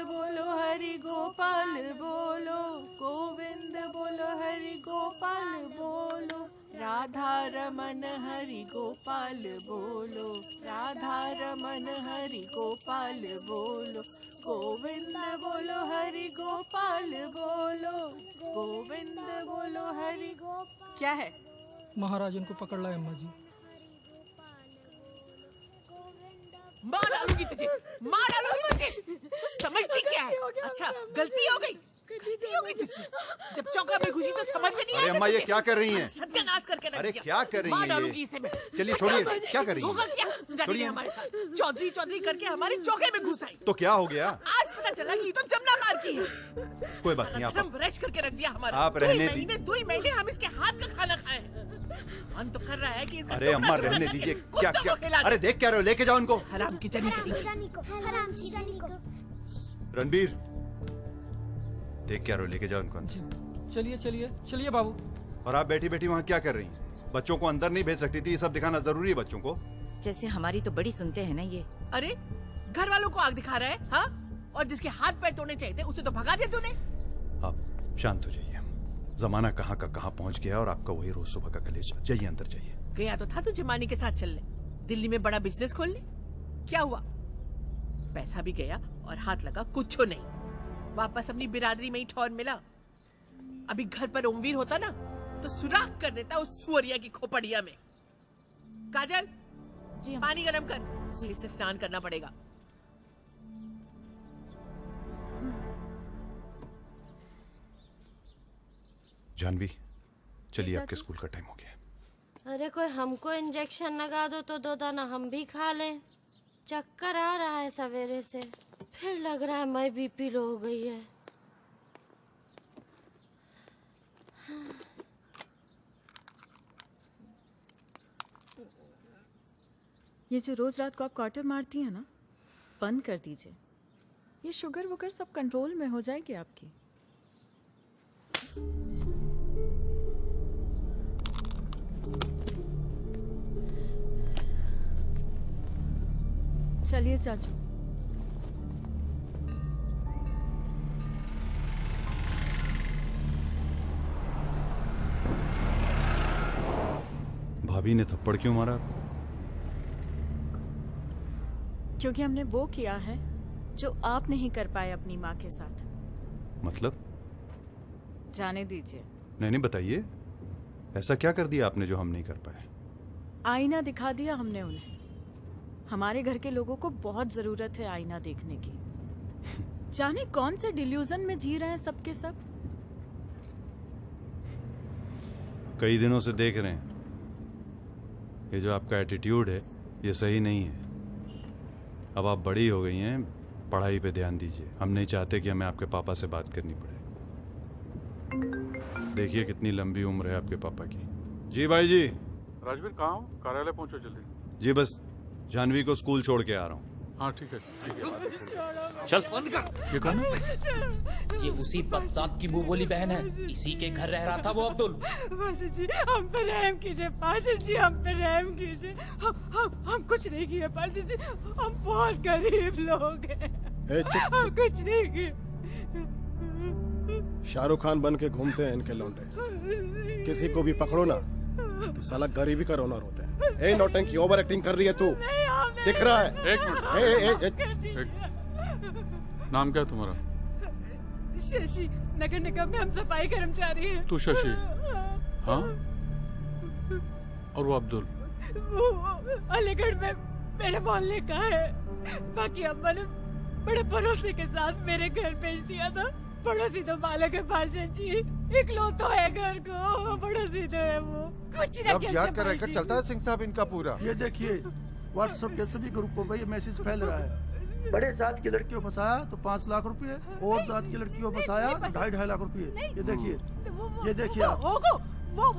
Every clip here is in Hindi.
बोलो हरि गोपाल बोलो, गोविंद बोलो हरि गोपाल बोलो, राधा रमन हरि गोपाल बोलो, राधा रमन हरि गोपाल बोलो, गोविंद बोलो हरि गोपाल बोलो, गोविंद बोलो हरि गोपाल। क्या है? महाराज उनको पकड़ लाए अम्मा जी। मार डालूंगी तुझे, मार डालूंगी तुझे। तू समझती क्या है? अच्छा गलती हो गई, गलती हो गई तुझसे। जब चौका में घुसी तो समझ में नहीं आया। अरे अम्मा ये क्या कर रही हैं? सत्यानाश करके रख अरे दिया। क्या कर रही हैं? मार डालूंगी इसे मैं। चलिए छोड़िए, क्या कर रही होगा हैं? क्या? जाती हमारे साथ चौधरी चौधरी करके हमारे चौके में घुस आई। तो क्या हो गया? आज पता चला कि तो जमुना मार की है। कोई बात नहीं, आप ब्रश करके रख दिया हमारा। आप रहने दी। 2 महीने हम इसके हाथ का खाना खाए। मन तो कर रहा है कि इसका अरे अम्मा रहने दीजिए। क्या क्या? अरे देख क्या रहे हो? लेके जाओ इनको। हराम की जनी को। रणबीर देख क्या रहे हो? लेके जाओ इनको। चलिए चलिए चलिए बाबू। और आप बैठी बैठी वहाँ क्या कर रही हैं? बच्चों को अंदर नहीं भेज सकती थी? ये सब दिखाना जरूरी है बच्चों को? जैसे हमारी तो बड़ी सुनते हैं ना ये। अरे घर वालों को आग दिखा रहा है हाँ? और जिसके हाथ पैर तोड़ने चाहिए थे उसे तो भगा दिया तूने। आप शांत हो जाइए। जमाना कहाँ का कहाँ पहुँच गया और आपका वही रोज सुबह का कलेजा। जाइए अंदर जाइए। गया तो था तुझे मानी के साथ चलने, दिल्ली में बड़ा बिजनेस खोलने। क्या हुआ? पैसा भी गया और हाथ लगा कुछ नहीं। वापस अपनी बिरादरी में ही ठौर मिला। अभी घर पर ओमवीर होता ना तो सुराख कर देता उस सुअरिया की खोपड़िया में। काजल जी पानी गरम कर, फिर से स्नान करना पड़ेगा। जानवी चलिए, आपके स्कूल का टाइम हो गया। अरे कोई हमको इंजेक्शन लगा दो तो 2 दाना हम भी खा लें। चक्कर आ रहा है सवेरे से, फिर लग रहा है मैं बीपी लो हो गई है। ये जो रोज रात को आप क्वार्टर मारती हैं ना, बंद कर दीजिए। ये शुगर वुगर सब कंट्रोल में हो जाएगी आपकी। चलिए चाचू। भाभी ने थप्पड़ क्यों मारा आपको? क्योंकि हमने वो किया है जो आप नहीं कर पाए अपनी माँ के साथ। मतलब? जाने दीजिए। नहीं बताइए, ऐसा क्या कर दिया आपने जो हम नहीं कर पाए? आईना दिखा दिया हमने उन्हें। हमारे घर के लोगों को बहुत जरूरत है आईना देखने की। जाने कौन से डिल्यूजन में जी रहे हैं सबके सब। कई दिनों से देख रहे हैं, ये जो आपका एटीट्यूड है ये सही नहीं है। अब आप बड़ी हो गई हैं, पढ़ाई पे ध्यान दीजिए। हम नहीं चाहते कि हमें आपके पापा से बात करनी पड़े। देखिए कितनी लंबी उम्र है आपके पापा की। जी भाई जी। राजवीर कहाँ हो? कार्यालय पहुंचो जल्दी। जी बस जानवी को स्कूल छोड़ के आ रहा हूँ। हाँ ठीक है। चल बंद कर। ये कौन है? ये उसी बदसात की मुंह बोली बहन है, इसी के घर रह रहा था वो अब्दुल। पाशा जी हम पे रहम कीजिए, पाशा जी हम पे रहम कीजिए। हम कुछ नहीं किए पाशा जी, हम बहुत गरीब लोग हैं। हम कुछ नहीं किए। शाहरुख खान बन के घूमते हैं इनके लौंडे। किसी को भी पकड़ो ना तो साला गरीबी का रोना रोते हैं। ए नौटंकी, ओवर एक्टिंग कर रही है तू, दिख रहा है। एक मिनट। नाम क्या है तुम्हारा? शशि, नगर निगम में हम सफाई कर्मचारी हैं। तू शशि? हाँ। और वो अब्दुल? वो अलीगढ़ में मेरे मोहल्ले का है। बाकी अम्मा ने बड़े पड़ोसी के साथ मेरे घर भेज दिया था। पड़ोसी तो मालिक है पाशा जी, इकलौता है घर को। पड़ोसी तो है वो, कुछ ना कैसे चलता है सिंह साहब इनका पूरा। ये देखिए व्हाट्सएप के सभी ग्रुपों पर ये मैसेज फैल रहा है। बड़े जात की लड़कियों को फंसाया तो 5 लाख रुपए, और जात की लड़कियों को फंसाया तो 2.5 लाख रुपए। ये देखिए आप। वो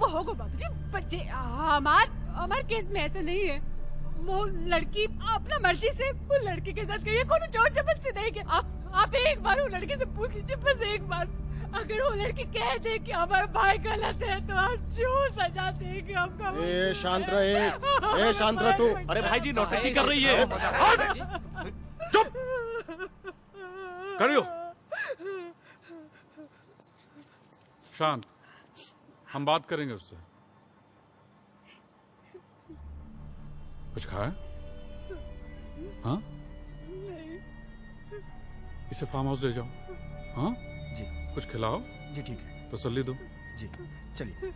होगो बाबू जी, बच्चे हमार केस में ऐसा नहीं है। वो लड़की अपना मर्जी से वो लड़के के साथ गई है, कोई जोर जबरदस्ती नहीं किया। आप एक बार वो लड़के से पूछ लीजिए, बस एक बार। अगर वो लड़की कह दे कि हमारा भाई गलत है तो आप जो सजा देंगे हमका। शांत रहे, शांत रह तू। अरे भाई जी नौटंकी कर रही है। चुप। करियो। शांत, हम बात करेंगे उससे। कुछ खाया? हाँ? इसे फार्म हाउस ले जाओ। हाँ जी। कुछ खिलाओ। जी ठीक है। तसल्ली दो। जी चलिए।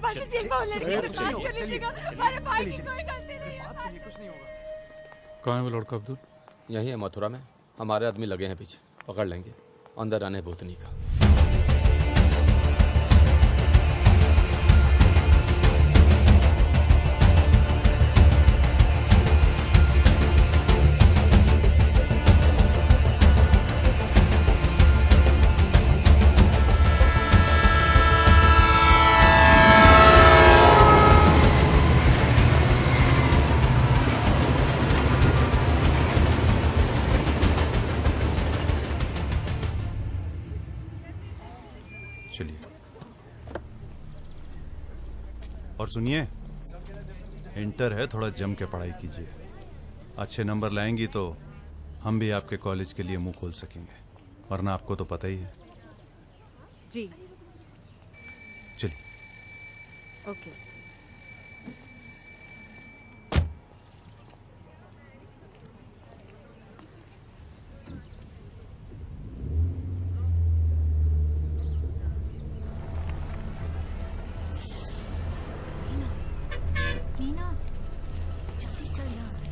बस इसी एक बार लड़की से बात कर लीजिएगा। हमारे भाई की कोई गलती नहीं है। बात सुनिए, कुछ नहीं होगा। कहाँ है वो लड़का अब्दुल? यही है मथुरा में। हमारे आदमी लगे हैं पीछे, पकड़ लेंगे। अंदर आने भूतनी का। और सुनिए, इंटर है, थोड़ा जम के पढ़ाई कीजिए। अच्छे नंबर लाएंगी तो हम भी आपके कॉलेज के लिए मुंह खोल सकेंगे, वरना आपको तो पता ही है। जी चलिए। ओके। मीना, जल्दी चल यहाँ से।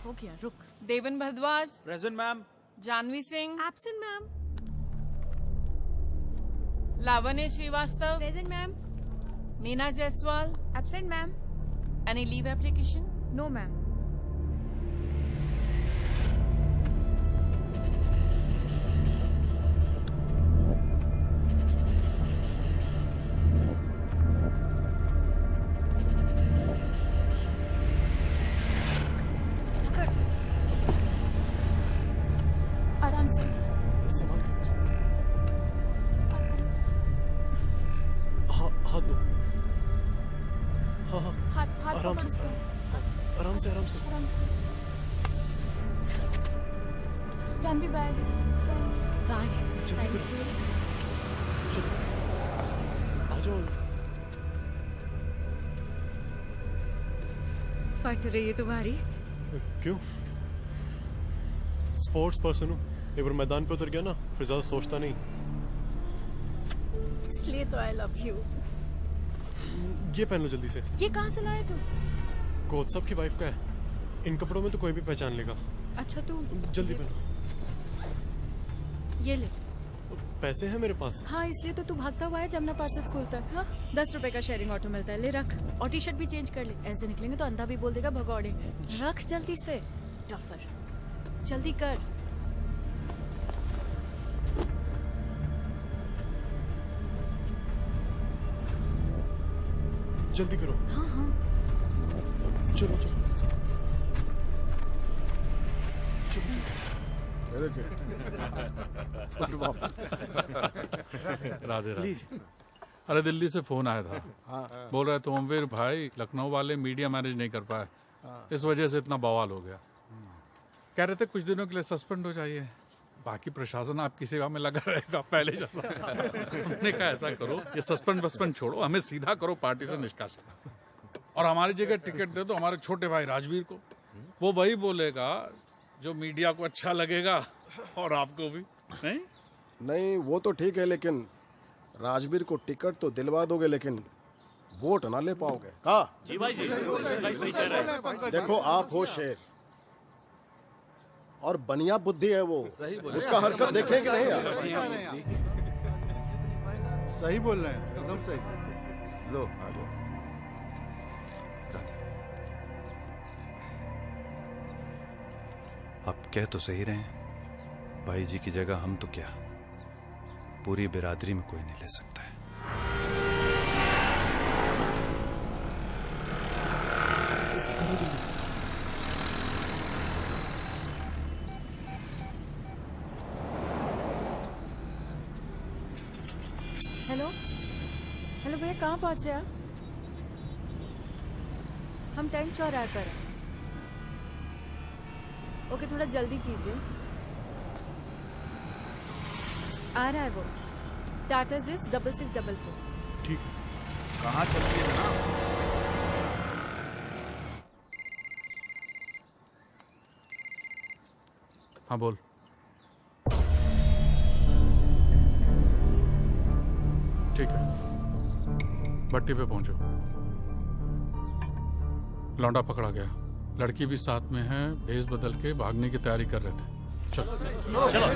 हो गया, रुक। Devan Bhardwaj. Present ma'am. Janvi Singh. Absent ma'am. Lavanya Srivastava. Present ma'am. Meena Jaiswal. Absent ma'am. Any leave application? No ma'am. आराम से। हाथ दो। हाँ हाँ हाथ आराम पकड़ से उसका। आराम से आराम से। आराम से। जानवी बाय। बाय। जल्दी करो। चलो आ जाओ। फट रही है तुम्हारी। क्यों? स्पोर्ट्स पर्सन हूँ, एक बार मैदान पे उतर गया ना फिर ज्यादा सोचता नहीं। इसलिए तो आई लव यू। ये पहन लो जल्दी से। ये कहाँ से लाए तू? कोच साहब की वाइफ का है, इन कपड़ों में तो कोई भी पहचान लेगा। अच्छा तू जल्दी पहनो। ये ले। पैसे हैं मेरे पास। हाँ इसलिए तो तू भागता हुआ है जमुना पार्क से स्कूल तक। हाँ 10 रुपए का शेयरिंग ऑटो मिलता है, ले रख। और टी शर्ट भी चेंज कर ले, ऐसे निकलेंगे तो अंधा भी बोल देगा भगौड़े। रख जल्दी से। टफर, जल्दी कर। जल्दी करो। हाँ हाँ चलो चलो राधे राधे। अरे दिल्ली से फोन आया था। बोल रहे तुमवीर भाई, लखनऊ वाले मीडिया मैनेज नहीं कर पाए, इस वजह से इतना बवाल हो गया। कह रहे थे कुछ दिनों के लिए सस्पेंड हो जाइए, बाकी प्रशासन आपकी सेवा में लगा रहेगा पहले जैसा। हमने कहा ऐसा करो, ये सस्पेंड छोड़ो, हमें सीधा करो पार्टी से निष्कासन, और हमारी जगह टिकट दे दो हमारे छोटे भाई राजवीर को। वो वही बोलेगा जो मीडिया को अच्छा लगेगा और आपको भी। नहीं वो तो ठीक है, लेकिन राजवीर को टिकट तो दिलवा दोगे लेकिन वोट ना ले पाओगे। कहा जी भाई जी, सही कह रहे हैं। देखो आप हो शेर और बनिया बुद्धि है वो, उसका हरकत देखें कि नहीं यार। सही बोल रहे हैं, एकदम सही। लो आ जाओ। अब कह तो सही रहे हैं, भाई जी की जगह हम तो क्या, पूरी बिरादरी में कोई नहीं ले सकता है। हेलो हेलो भैया, कहाँ पहुँचे आप? हम 10 चौराहे पर हैं। ओके, थोड़ा जल्दी कीजिए। आ रहा है वो, टाटा जिस 6644। ठीक है। कहाँ चलती है ना? हाँ बोल। ठीक है, भट्टी पे पहुंचो। लौंडा पकड़ा गया, लड़की भी साथ में है, भेष बदल के भागने की तैयारी कर रहे थे। चलो चलो चलो।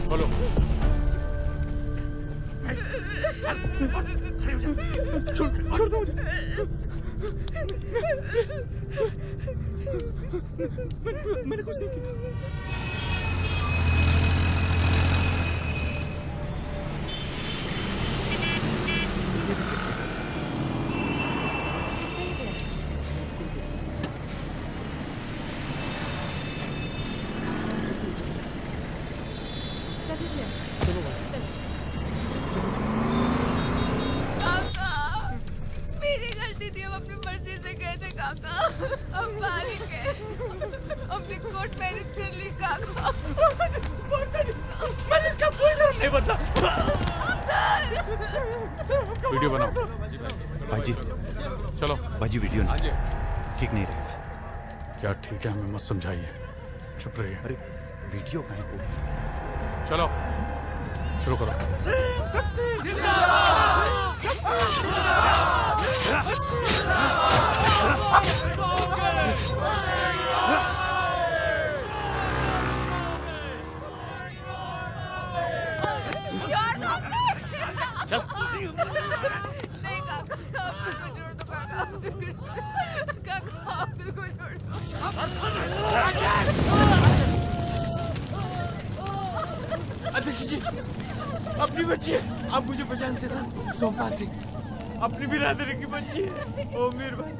बोलो। छोड़ दो मुझे। मैंने कुछ नहीं किया। मेरी गलती थी, हम अपनी मर्जी से गए थे काका। हम बालिक हैं, अपनी कोर्ट मैरिज कर ली काका। मैंने इसका कोई धर्म नहीं बदला। वीडियो बनाओ। भाजी चलो। भाजी वीडियो नहीं, ठीक नहीं रहेगा। क्या ठीक है, हमें मत समझाइए, चुप रहिए। अरे वीडियो कहाँ को? चलो शुरू करो। नहीं काका, अब्दुल को छोड़ दो काका, अब्दुल को छोड़ दो। अध्यक्ष जी, अपनी बच्ची है, आप मुझे पहचानते ना? सोमपाल सिंह, अपनी बिरादरी की बच्ची है। ओ मीर भाई।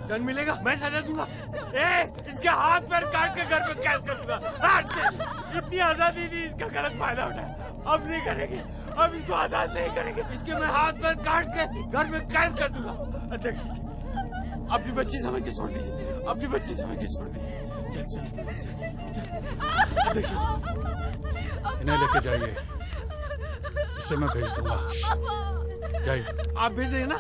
दंड मिलेगा, मैं सजा दूंगा। इसके हाथ पैर काट के घर पे कैद कर दूंगा। इतनी आजादी थी, इसका गलत फायदा उठाया। अब नहीं करेंगे, अब इसको आजाद नहीं करेंगे। इसके मैं हाथ पैर काट के घर में कैद कर दूंगा। अध्यक्ष जी, अपनी बच्ची समझ के छोड़ दीजिए, अपनी बच्ची समझ के छोड़ दीजिए। चल चल चल चल। अध्यक्ष जी, इन्हें लेके जाइए, इसे मैं भेज दूंगा। जाइए। आप भेज देंगे ना?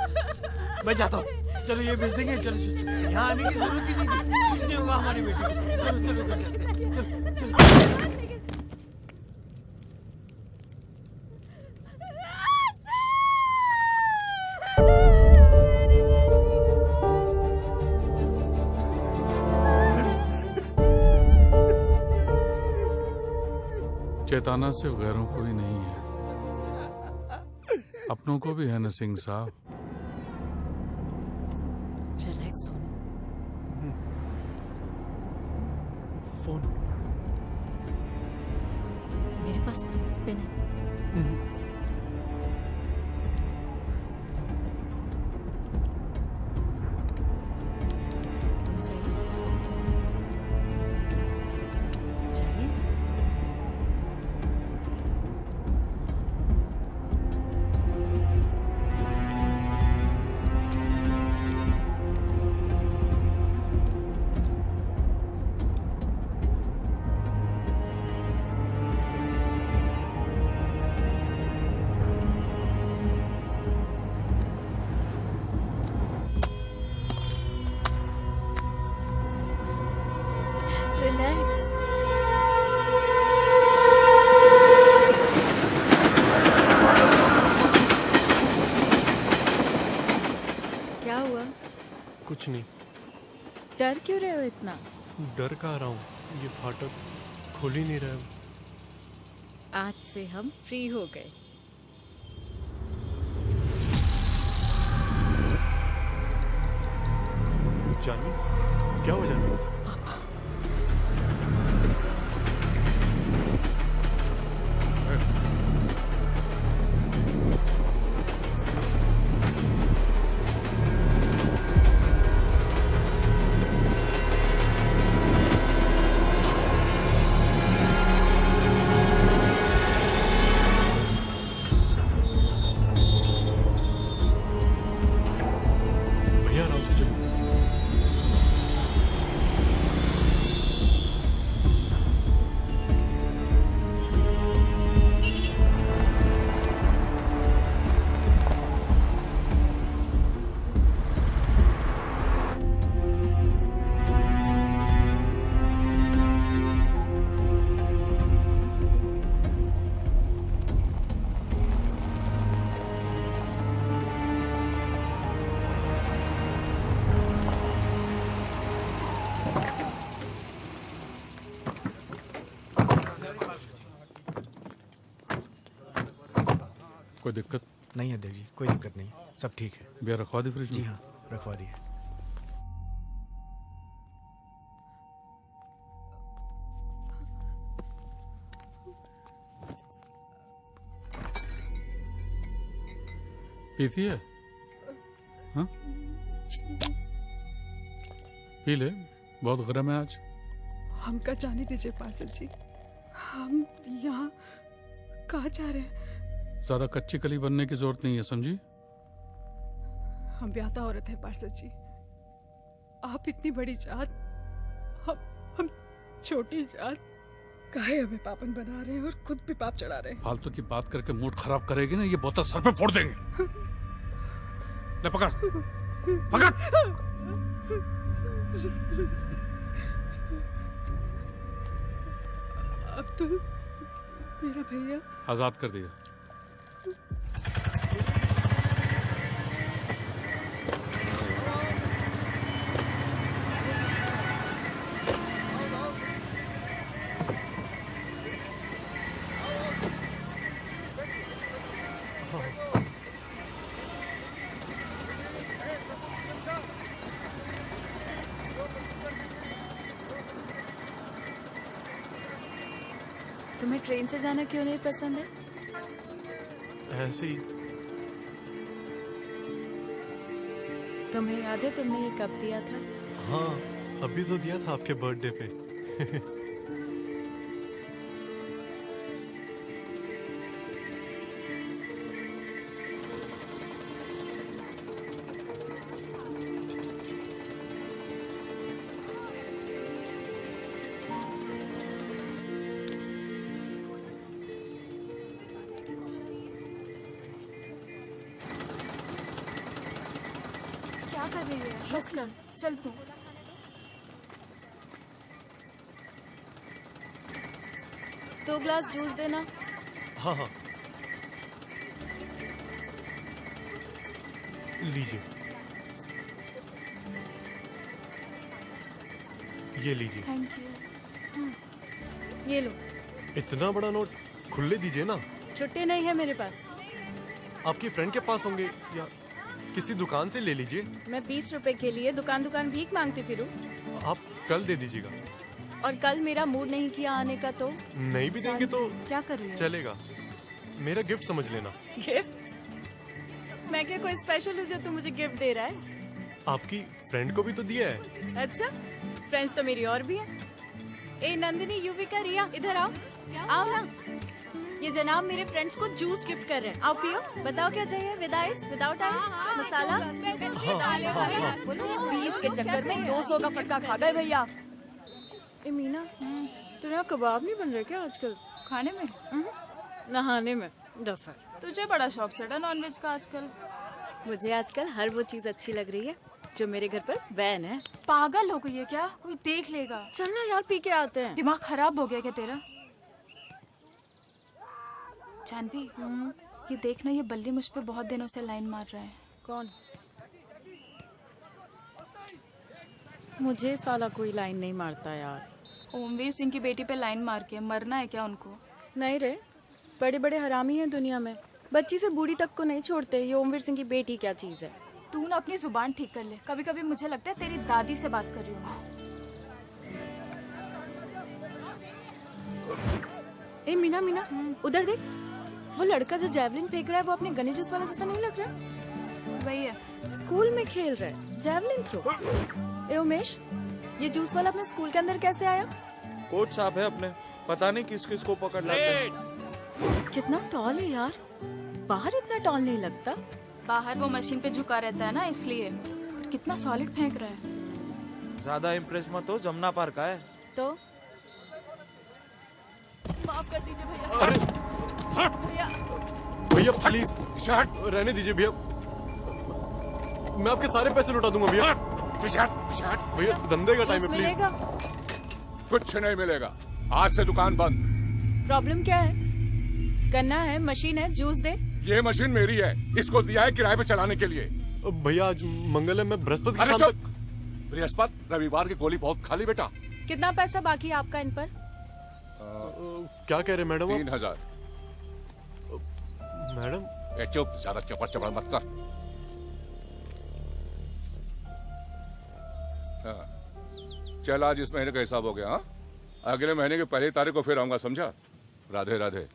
मैं जाता हूँ। चलो ये भेज देंगे। चलो चलो, यहाँ आने की जरूरत ही नहीं थी, कुछ नहीं होगा हमारी बेटी को। चलो चलो चलो चलो। चेताना सिर्फ गैरों को ही नहीं है, अपनों को भी है ना सिंह साहब। रिलैक्स हो। फोन मेरे पास पेन है। तुम्हें चाहिए? चाहिए? नहीं। डर क्यों रहे हो इतना? डर कहाँ रहा हूँ, ये फाटक खुल ही नहीं रहा है। आज से हम फ्री हो गए। जानवी, क्या हो जानवी? भैया आराम से चलो। कोई दिक्कत नहीं अध्यक्ष जी, कोई दिक्कत नहीं, सब ठीक है। बियर रखवा दी फ्रिज में? जी हाँ, रखवा दिए। पीती है? हाँ? पी ले, बहुत गर्म है आज। हमका जाने दीजिए पार्षद जी, हम यहाँ कहाँ जा रहे हैं? ज्यादा कच्ची कली बनने की जरूरत नहीं है, समझी? हम ब्याहता औरत है पार्षद जी, आप इतनी बड़ी जात, हम छोटी जात, काहे हमें पापन बना रहे हैं और खुद भी पाप चढ़ा रहे हैं। फालतू की बात करके मूड खराब करेगी ना, ये बोतल सर पे फोड़ देंगे। ले पकड़, पकड़। अब तो मेरा भैया आजाद कर दिया। तुम्हें ट्रेन से जाना क्यों नहीं पसंद है? ऐसे ही। तुम्हें याद है तुमने ये कब दिया था? हाँ, अभी तो दिया था आपके बर्थडे पे। क्या कर रही है? बस कर, चल तू। दो ग्लास जूस देना। हाँ हाँ, लीजिए, ये लीजिए। Thank you. ये लो। इतना बड़ा नोट खुले दीजिए ना। छुट्टी नहीं है मेरे पास। आपकी फ्रेंड के पास होंगे या किसी दुकान से ले लीजिए। मैं 20 रुपए के लिए दुकान दुकान भीख मांगती फिरूं। आप कल दे दीजिएगा। और कल मेरा मूड नहीं किया आने का तो? नहीं भी देंगे तो क्या कर रही है? चलेगा, मेरा गिफ्ट समझ लेना। गिफ्ट? मैं क्या कोई स्पेशल हूँ जो तू मुझे गिफ्ट दे रहा है? आपकी फ्रेंड को भी तो दिया है। अच्छा, फ्रेंड्स तो मेरी और भी है। ए नंदिनी, युविका, रिया, इधर आओ। आओ ना। ये जनाब मेरे फ्रेंड्स को जूस गिफ्ट कर रहे हैं। आओ पियो। बताओ क्या चाहिए? विद आइस, विदाउट आइस, मसाला? बोलो। 20 के चक्कर में 200 का फटका खा गए भैया। ए मीना, तेरे यहाँ कबाब नहीं बन रहे क्या आजकल? खाने में? नहाने में। डफर। तुझे बड़ा शौक चढ़ा नॉनवेज का आजकल। मुझे आजकल हर वो चीज अच्छी लग रही है जो मेरे घर पर बैन है। पागल हो गई है क्या? कोई देख लेगा। चल ना यार, पी के आते हैं। दिमाग खराब हो गया क्या तेरा? जानवी, ये देखना, ये बल्ली मुझ पे बहुत दिनों से लाइन मार रहा है। कौन? मुझे साला कोई लाइन नहीं मारता यार। ओमवीर सिंह की बेटी पे लाइन मार के मरना है क्या उनको? नहीं रे, बड़े बड़े हरामी हैं दुनिया में, बच्ची से बूढ़ी तक को नहीं छोड़ते। ये ओमवीर सिंह की बेटी क्या चीज है? तू ना अपनी जुबान ठीक कर ले। कभी कभी मुझे लगता है तेरी दादी से बात कर रही हूँ। ए मीना मीना, उधर देख, वो लड़का जो जैवलिन फेंक रहा है वो अपने गनी जूस वाला जैसा नहीं लग रहा? वही है, स्कूल में खेल रहा है जैवलिन थ्रो। ए उमेश, ये जूस वाला अपने स्कूल के अंदर कैसे आया? कोच साहब है अपने, पता नहीं किस किस को पकड़ लाते हैं। कितना टॉल है यार, बाहर इतना टॉल नहीं लगता। बाहर वो मशीन पे झुका रहता है ना, इसलिए। पर कितना सॉलिड फेंक रहा है। ज्यादा इम्प्रेस मत हो, जमुना पार का है। तो माफ कर दीजिए भैया। भैया भैया प्लीज रहने दीजिए भैया, मैं आपके सारे पैसे लौटा दूंगा भैया। भैया धंधे का टाइम है, प्लीज। मिलेगा? कुछ नहीं मिलेगा, आज से दुकान बंद। प्रॉब्लम क्या है? गन्ना है, मशीन है, जूस दे। ये मशीन मेरी है, इसको दिया है किराए पे चलाने के लिए। भैया आज मंगल है, मैं बृहस्पति की अरे शाम चुप! तक। बृहस्पति रविवार की गोली बहुत खाली बेटा। कितना पैसा बाकी है आपका इन पर? क्या कह रहे मैडम? 3000। मैडम चुप, ज्यादा चपड़ चपड़ मत कर। चल आज इस महीने का हिसाब हो गया। हाँ, अगले महीने की पहली तारीख को फिर आऊंगा, समझा? राधे राधे।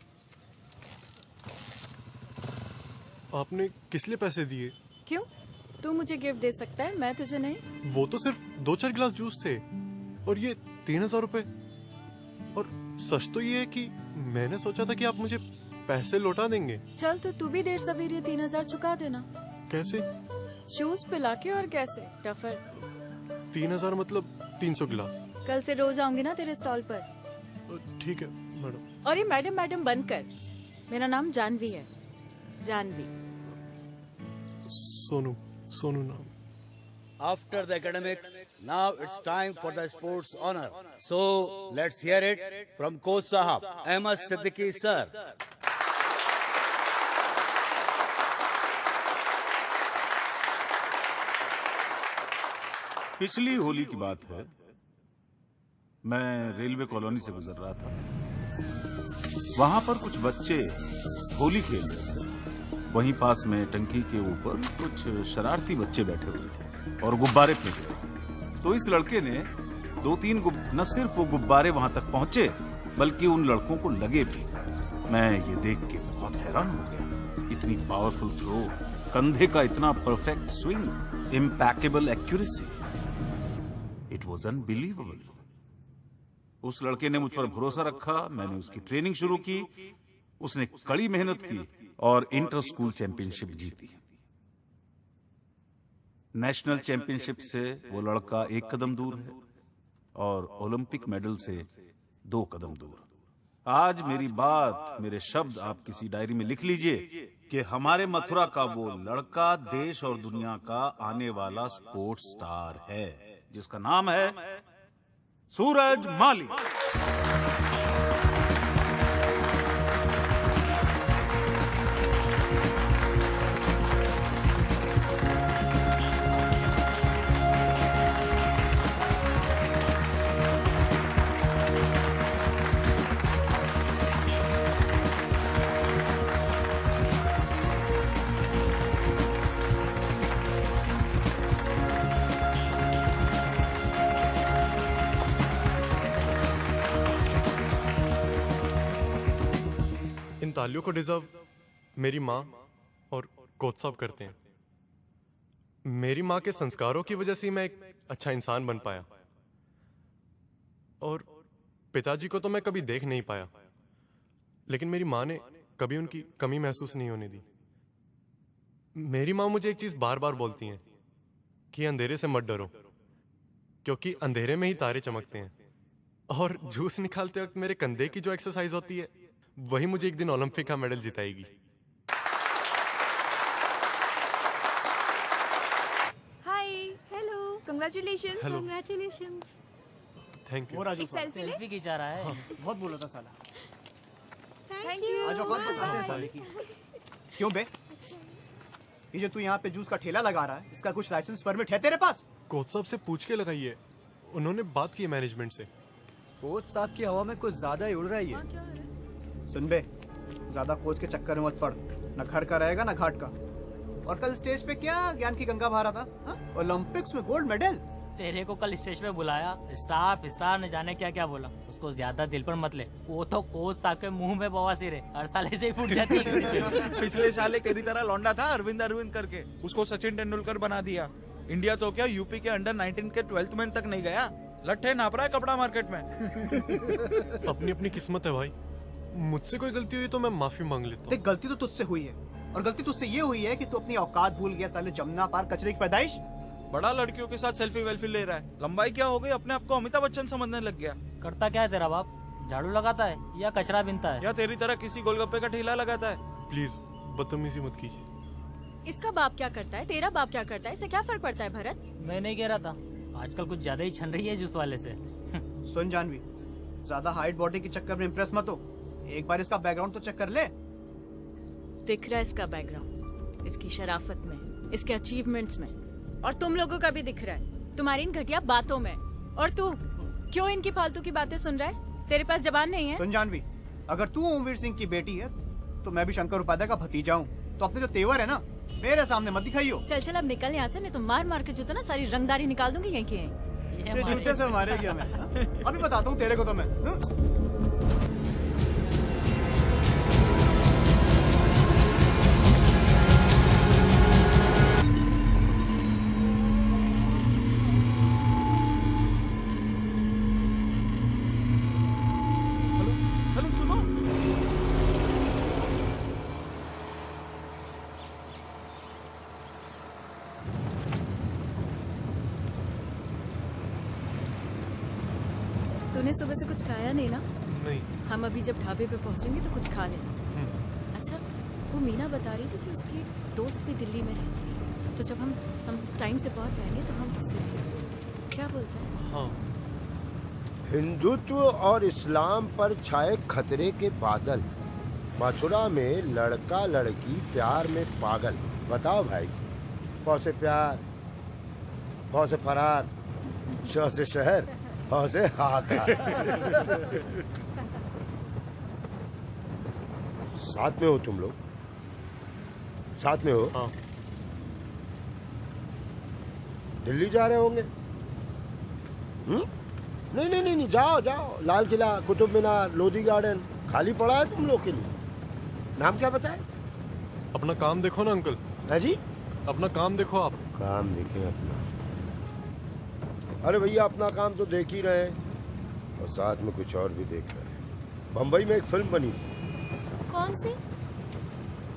आपने किस लिए पैसे दिए? क्यों, तू मुझे गिफ्ट दे सकता है, मैं तुझे नहीं। वो तो सिर्फ 2-4 गिलास जूस थे, और ये 3000 रुपए। और सच तो ये है कि मैंने सोचा था कि आप मुझे पैसे लौटा देंगे। चल तो तू भी देर सवेरे 3000 चुका देना। कैसे? जूस पिला के। और कैसे टफर? 3000 मतलब 300 गिलास। कल से रोज आऊंगी ना तेरे स्टॉल पर। ठीक है मैडम। और ये मैडम मैडम बंद कर, मेरा नाम जानवी है, जानवी। सोनू नाम। After the academics, now it's time for the sports honor. So let's hear it from Coach Sahab, Ahmed Siddiqui sir. पिछली होली की बात है, मैं रेलवे कॉलोनी से गुजर रहा था। वहां पर कुछ बच्चे होली खेल रहे थे। वहीं पास में टंकी के ऊपर कुछ शरारती बच्चे बैठे हुए थे और गुब्बारे फेंक रहे थे। तो इस लड़के ने 2-3 न सिर्फ वो गुब्बारे वहां तक पहुंचे, बल्कि उन लड़कों को लगे भी। मैं ये देख के बहुत हैरान हो गया। इतनी पावरफुल थ्रो, कंधे का इतना perfect swing, impeccable accuracy, it was unbelievable. उस लड़के ने मुझ पर भरोसा रखा, मैंने उसकी ट्रेनिंग शुरू की, उसने कड़ी मेहनत की और इंटर स्कूल चैंपियनशिप जीती। नेशनल चैंपियनशिप से वो लड़का 1 कदम दूर है और ओलंपिक मेडल से 2 कदम दूर। आज मेरी बात, मेरे शब्द आप किसी डायरी में लिख लीजिए कि हमारे मथुरा का वो लड़का देश और दुनिया का आने वाला स्पोर्ट्स स्टार है, जिसका नाम है सूरज माली। तालियों को डिजर्व मेरी माँ और कोच साहब करते हैं। मेरी माँ के संस्कारों की वजह से मैं एक अच्छा इंसान बन पाया, और पिताजी को तो मैं कभी देख नहीं पाया, लेकिन मेरी माँ ने कभी उनकी कमी महसूस नहीं होने दी। मेरी माँ मुझे एक चीज बार बार बोलती हैं कि अंधेरे से मत डरो, क्योंकि अंधेरे में ही तारे चमकते हैं। और जूस निकालते वक्त मेरे कंधे की जो एक्सरसाइज होती है, वही मुझे एक दिन ओलंपिक का मेडल जिताएगी। Hi, hello, congratulations. Hello. Congratulations. Thank you. वो राजू सेल्फी खिंचा रहा है। बहुत बोला था साला। Thank you. आज औकात बताते हैं साले की। क्यों बे? ये जो तू यहाँ पे जूस का ठेला लगा रहा है, इसका कुछ लाइसेंस परमिट है तेरे पास? कोच साहब से पूछ के लगाइए, उन्होंने बात की मैनेजमेंट से। कोच साहब की हवा में कुछ ज्यादा ही उड़ रही है। सुन बे, ज्यादा कोच के चक्कर में मत पड़, न घर का रहेगा न घाट का। और कल स्टेज पे क्या ज्ञान की गंगा बहा रहा था? ओलंपिक्स में गोल्ड मेडल। तेरे को कल स्टेज पे बुलाया, स्टार ने जाने क्या क्या बोला। उसको ज्यादा दिल पर मत ले, वो तो कोच साहब के मुंह में बवासीर है, हर साल ऐसे ही फूट जाती है। पिछले साल तेरी तरह लौंडा था अरविंद करके, उसको सचिन तेंदुलकर बना दिया। इंडिया तो क्या यूपी के अंडर 19 के 12th मैन तक नहीं गया, लट्ठे नाप रहा है कपड़ा मार्केट में। अपनी अपनी किस्मत है भाई, मुझसे कोई गलती हुई तो मैं माफी मांग लेता हूँ। देख, गलती तो तुझसे हुई है, और गलती तुझसे ये हुई है कि तू अपनी औकात भूल गया। साले जमुना पार कचरे की पैदाइश। बड़ा लड़कियों के साथ सेल्फी वेल्फी ले रहा है, लंबाई क्या हो गई, अपने आप को अमिताभ बच्चन समझने लग गया। करता क्या है तेरा बाप? झाड़ू लगाता है या कचरा बिनता है? या तेरी तरह किसी गोलगप्पे का ठेला लगाता है? प्लीज बदतमीजी मत कीजिए। इसका बाप क्या करता है, तेरा बाप क्या करता है, इससे क्या फर्क पड़ता है भरत? मैं नहीं कह रहा था, आजकल कुछ ज्यादा ही छन रही है जूस वाले से। सुन जानवी, ज्यादा हाइट बॉडी के चक्कर में इम्प्रेस मत हो, एक बार इसका बैकग्राउंड तो चेक कर ले। दिख रहा है इसका बैकग्राउंड, इसकी शराफत में, इसके अचीवमेंट्स में, और तुम लोगों का भी दिख रहा है तुम्हारी इन घटिया बातों में। और तू क्यों इनकी फालतू की बातें सुन रहा है? तेरे पास जबान नहीं है? सुन जानवी, अगर तू ओमवीर सिंह की बेटी है तो मैं भी शंकर उपाध्याय का भतीजा हूँ, तो अपने जो तेवर है ना मेरे सामने मत दिखाइयो। चल अब निकल यहाँ से, नहीं तो मार मार के जूते ना सारी रंगदारी निकाल दूंगी यहीं के यहीं। ये जूते से मारेगी हमें। अभी बताता हूँ तेरे को तो मैं। हेलो सुनो, तूने सुबह से कुछ खाया नहीं ना? नहीं। हम अभी जब ढाबे पे पहुंचेंगे तो कुछ खा लेना। अच्छा, वो मीना बता रही थी कि उसकी दोस्त भी दिल्ली में रहती है, तो जब हम टाइम से पहुंच जाएंगे तो हम उससे क्या बोलते हैं? हाँ। हिंदुत्व और इस्लाम पर छाए खतरे के बादल, मथुरा में लड़का लड़की प्यार में पागल। बताओ भाई, प से प्यार, फ से फरार, श से शहर, ह से हाहाकार। साथ में हो तुम लोग? साथ में हो? हाँ। दिल्ली जा रहे होंगे? नहीं नहीं नहीं, जाओ जाओ, लाल किला, कुतुब मीनार, लोधी गार्डन खाली पड़ा है तुम लोग के लिए। नाम क्या बताए? अपना काम देखो ना अंकल। है जी? अपना काम देखो आप। काम देखें अपना? अरे भैया, अपना काम तो देख ही रहे हैं और साथ में कुछ और भी देख रहे हैं। बम्बई में एक फिल्म बनी थी। कौन सी?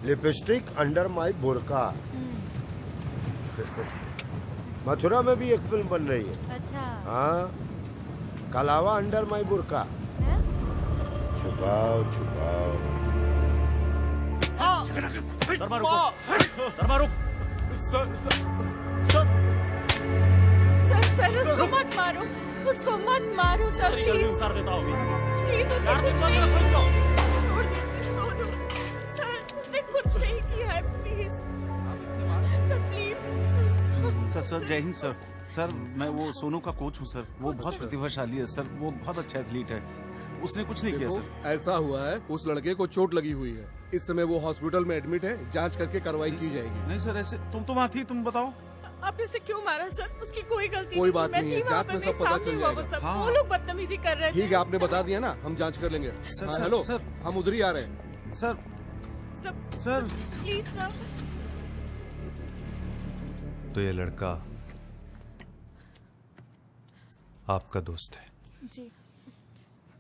Lipstick under my Burkha. Mathura में भी एक फिल्म बन रही है। अच्छा। हाँ, कलावा अंडर माई बुरका। छुपाओ छुपाओ। शर्मा रुको, शर्मा रुक। सर उसको मत मारो, उसको मत मारो सर, प्लीज। उतार देता हूँ। प्लीज यार, कुछ तुम नहीं मत किया। करो। छोड़ दीजिए सोनू, सर उसने कुछ नहीं किया है, प्लीज सर, प्लीज। सर जय हिंद सर। सर मैं वो सोनू का कोच हूँ सर, वो बहुत प्रतिभाशाली है सर, वो बहुत अच्छा एथलीट है, उसने कुछ नहीं किया सर। ऐसा हुआ है, उस लड़के को चोट लगी हुई है, इस समय वो हॉस्पिटल में एडमिट है, जांच करके कार्रवाई की जाएगी। नहीं सर, ऐसे तुम तो वहाँ थी, तुम बताओ। आपने इसे क्यों मारा सर? उसकी कोई गलती कोई नहीं। बात मैं नहीं थी है, वहाँ जांच पे, में मेरे सब पता सामने चल हुआ वो जाएगा। सब। हाँ। वो लोग बदतमीजी कर रहे थे। ठीक है, आपने बता दिया ना, हम जांच कर लेंगे। सर, हाँ, सर, हेलो सर। हम उधर ही आ रहे हैं। Sir sir please sir. तो ये लड़का आपका दोस्त है? जी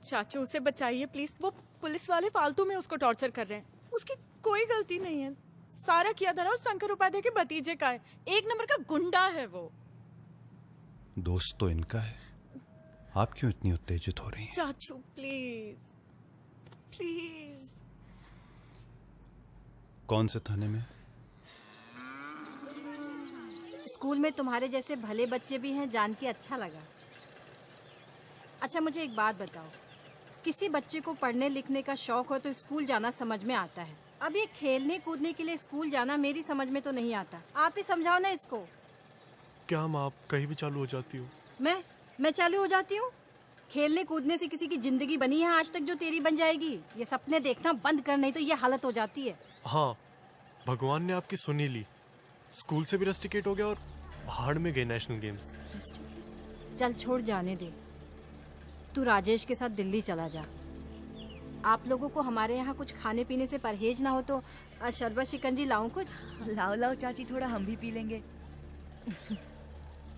चाचू, उसे बचाइए प्लीज, वो पुलिस वाले फालतू में उसको टॉर्चर कर रहे हैं, उसकी कोई गलती नहीं है। सारा किया धरा उस शंकर उपाध्याय के भतीजे का है, एक नंबर का गुंडा है वो। दोस्त तो इनका है, आप क्यों इतनी उत्तेजित हो रही हैं? चाचू प्लीज प्लीज। कौन से थाने में? स्कूल में तुम्हारे जैसे भले बच्चे भी हैं, जान के अच्छा लगा। अच्छा मुझे एक बात बताओ, किसी बच्चे को पढ़ने लिखने का शौक हो तो स्कूल जाना समझ में आता है, अब ये खेलने कूदने के लिए स्कूल जाना मेरी समझ में तो नहीं आता। आप ही समझाओ ना इसको। क्या माँ, आप कहीं भी चालू हो जाती हो? मैं मैं चालू हो जाती हूँ। खेलने कूदने से किसी की जिंदगी बनी है आज तक जो तेरी बन जाएगी? ये सपने देखना बंद कर, नहीं तो ये हालत हो जाती है। हाँ, भगवान ने आपकी सुनी ली। स्कूल से भी रस्टिकेट हो गया और पहाड़ में गए नेशनल गेम्स। चल छोड़, जाने दे। तू राजेश के साथ दिल्ली चला जा। आप लोगों को हमारे यहाँ कुछ खाने पीने से परहेज ना हो तो शरबत शिकंजी लाऊं कुछ? लाओ लाओ चाची, थोड़ा हम भी पी लेंगे।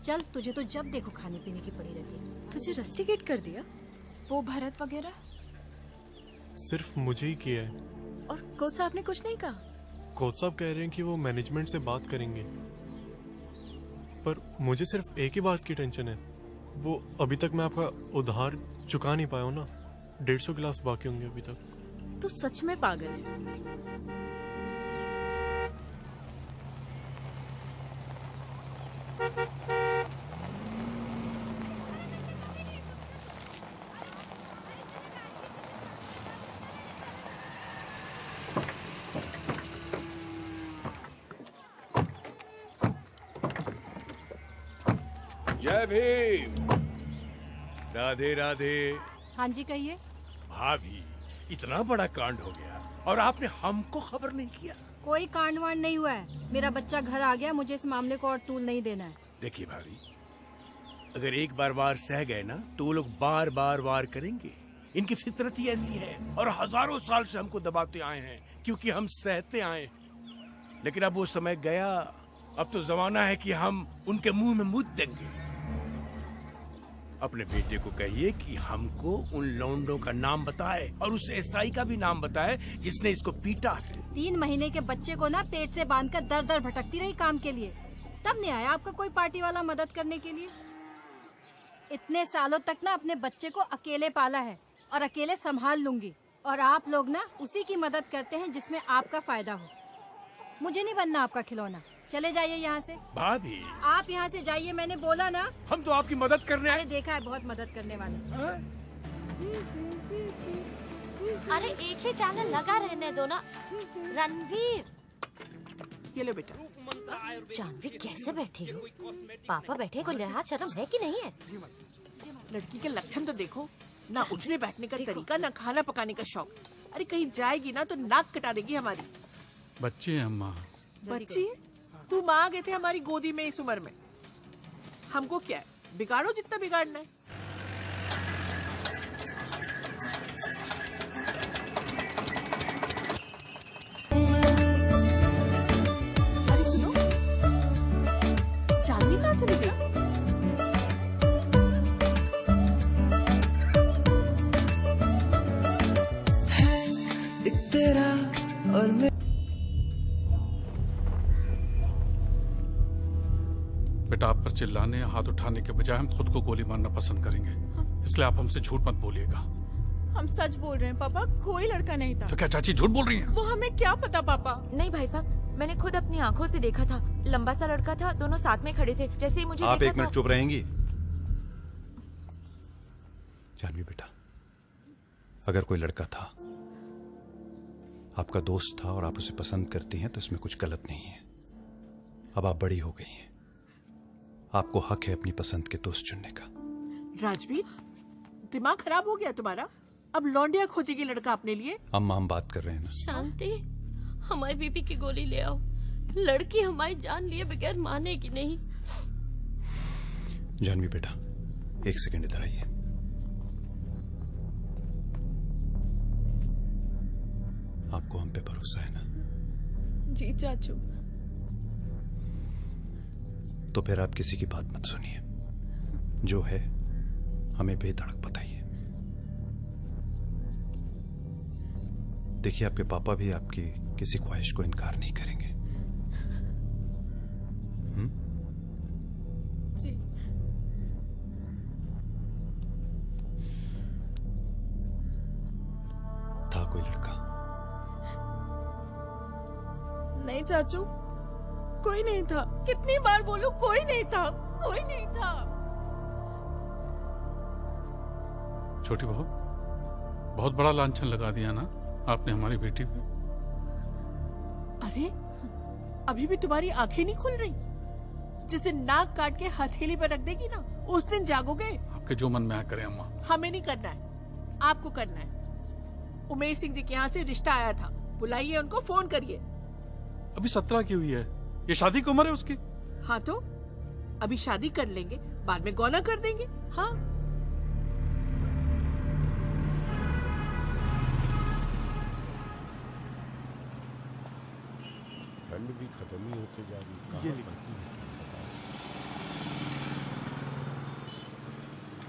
चल, तुझे तो जब देखो खाने पीने की पड़ी रहती है। तुझे रस्टिकेट कर दिया? वो भरत वगैरह? सिर्फ मुझे ही किया है। और कोच साहब ने कुछ नहीं कहा? कोच साहब कह रहे हैं कि वो मैनेजमेंट से बात करेंगे, पर मुझे सिर्फ एक ही बात की टेंशन है। वो अभी तक मैं आपका उधार चुका नहीं पाया हूँ ना। 150 गिलास बाकी होंगे अभी तक। तू सच में पागल है। जय भीम। राधे राधे। हाँ जी, कहिए। भाभी, इतना बड़ा कांड हो गया और आपने हमको खबर नहीं किया। कोई कांड वांड नहीं हुआ है। मेरा बच्चा घर आ गया, मुझे इस मामले को और तूल नहीं देना है। देखिए भाभी, अगर एक बार वार सह गए ना तो वो लोग बार बार वार करेंगे। इनकी फितरत ही ऐसी है और हजारों साल से हमको दबाते आए हैं क्योंकि हम सहते आए। लेकिन अब वो समय गया। अब तो जमाना है कि हम उनके मुंह में मुद्द देंगे। अपने बेटे को कहिए कि हमको उन लौंडों का नाम बताए और उस एसआई का भी नाम बताए जिसने इसको पीटा है। 3 महीने के बच्चे को ना पेट से बांधकर दर दर भटकती रही काम के लिए, तब नहीं आया आपका कोई पार्टी वाला मदद करने के लिए। इतने सालों तक ना अपने बच्चे को अकेले पाला है और अकेले संभाल लूंगी, और आप लोग ना उसी की मदद करते हैं जिसमें आपका फायदा हो। मुझे नहीं बनना आपका खिलौना। चले जाइए यहाँ से। भाभी, आप यहाँ से जाइए, मैंने बोला ना। हम तो आपकी मदद करने अरे देखा है, बहुत मदद करने वाले। अरे एक ही चैनल लगा रहने दो ना। रणवीर, ये लो बेटा। जानवी कैसे बैठी हो? पापा बैठे, को लिहाज शर्म है कि नहीं है? लड़की के लक्षण तो देखो ना, उठने बैठने का तरीका, ना खाना पकाने का शौक। अरे कहीं जाएगी ना तो नाक कटा देगी हमारी। बच्ची है अम्मा। बच्ची? तू माँ गए थे हमारी गोदी में इस उम्र में। हमको क्या है, बिगाड़ो जितना बिगाड़ना है। अरे सुनो, चांदनी कहाँ चली गई? एक तेरा और मैं। बेटा, आप पर चिल्लाने या हाथ उठाने के बजाय हम खुद को गोली मारना पसंद करेंगे, इसलिए आप हमसे झूठ मत बोलिएगा। हम सच बोल रहे हैं पापा, कोई लड़का नहीं था। तो क्या चाची झूठ बोल रही हैं? वो हमें क्या पता पापा। नहीं भाई साहब, मैंने खुद अपनी आंखों से देखा था। लंबा सा लड़का था, दोनों साथ में खड़े थे। जैसे ही मुझे आप देखा एक मिनट चुप रहेंगी? जानवी बेटा, अगर कोई लड़का था, आपका दोस्त था और आप उसे पसंद करती हैं तो इसमें कुछ गलत नहीं है। अब आप बड़ी हो गई हैं, आपको हक है अपनी पसंद के दोस्त चुनने का। राजवीर, दिमाग खराब हो गया तुम्हारा? अब लौंडिया खोजेगी लड़का अपने लिए? अम्मा, हम बात कर रहे हैं ना। शांति, हमारी बीबी की गोली ले आओ। लड़की हमारी जान लिए बगैर मानेगी नहीं। जानवी बेटा, 1 सेकंड इधर आइए। आपको हम पे भरोसा है ना? जी चाचू। तो फिर आप किसी की बात मत सुनिए, जो है हमें बेधड़क बताइए। देखिए, आपके पापा भी आपकी किसी ख्वाहिश को इनकार नहीं करेंगे। जी। था कोई लड़का? नहीं चाचू, कोई नहीं था। कितनी बार बोलूं, कोई नहीं था, कोई नहीं था। छोटी बहू, बहुत बड़ा लांछन लगा दिया ना आपने हमारी बेटी पे। अरे अभी भी तुम्हारी आंखें नहीं खुल रही? जिसे नाक काट के हथेली पर रख देगी ना, उस दिन जागोगे। आपके जो मन में आ करें अम्मा। हमें नहीं करना है, आपको करना है। उमेश सिंह जी के यहाँ से रिश्ता आया था, बुलाइए उनको, फोन करिए। अभी 17 की हुई है, ये शादी की उम्र है उसकी। हाँ तो अभी शादी कर लेंगे, बाद में गौना कर देंगे। हाँ ठंड भी खत्म ही होते जा रही है।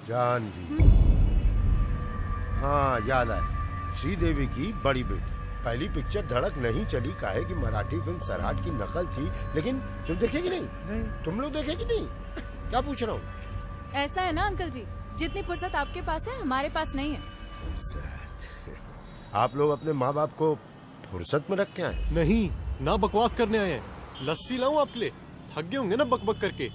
जानवी, हाँ याद आया, श्रीदेवी की बड़ी बेटी। पहली पिक्चर धड़क नहीं चली, काहे कि मराठी फिल्म सराहट की नकल थी, लेकिन तुम देखेगी नहीं? तुम लोग देखेगी नहीं? क्या पूछ रहा हूँ? ऐसा है ना अंकल जी, जितनी फुर्सत आपके पास है हमारे पास नहीं है। आप लोग अपने माँ बाप को फुर्सत में रख के आए? नहीं, ना बकवास करने आए हैं। लस्सी लाऊं आपके लिए? थक गए होंगे ना बकबक करके।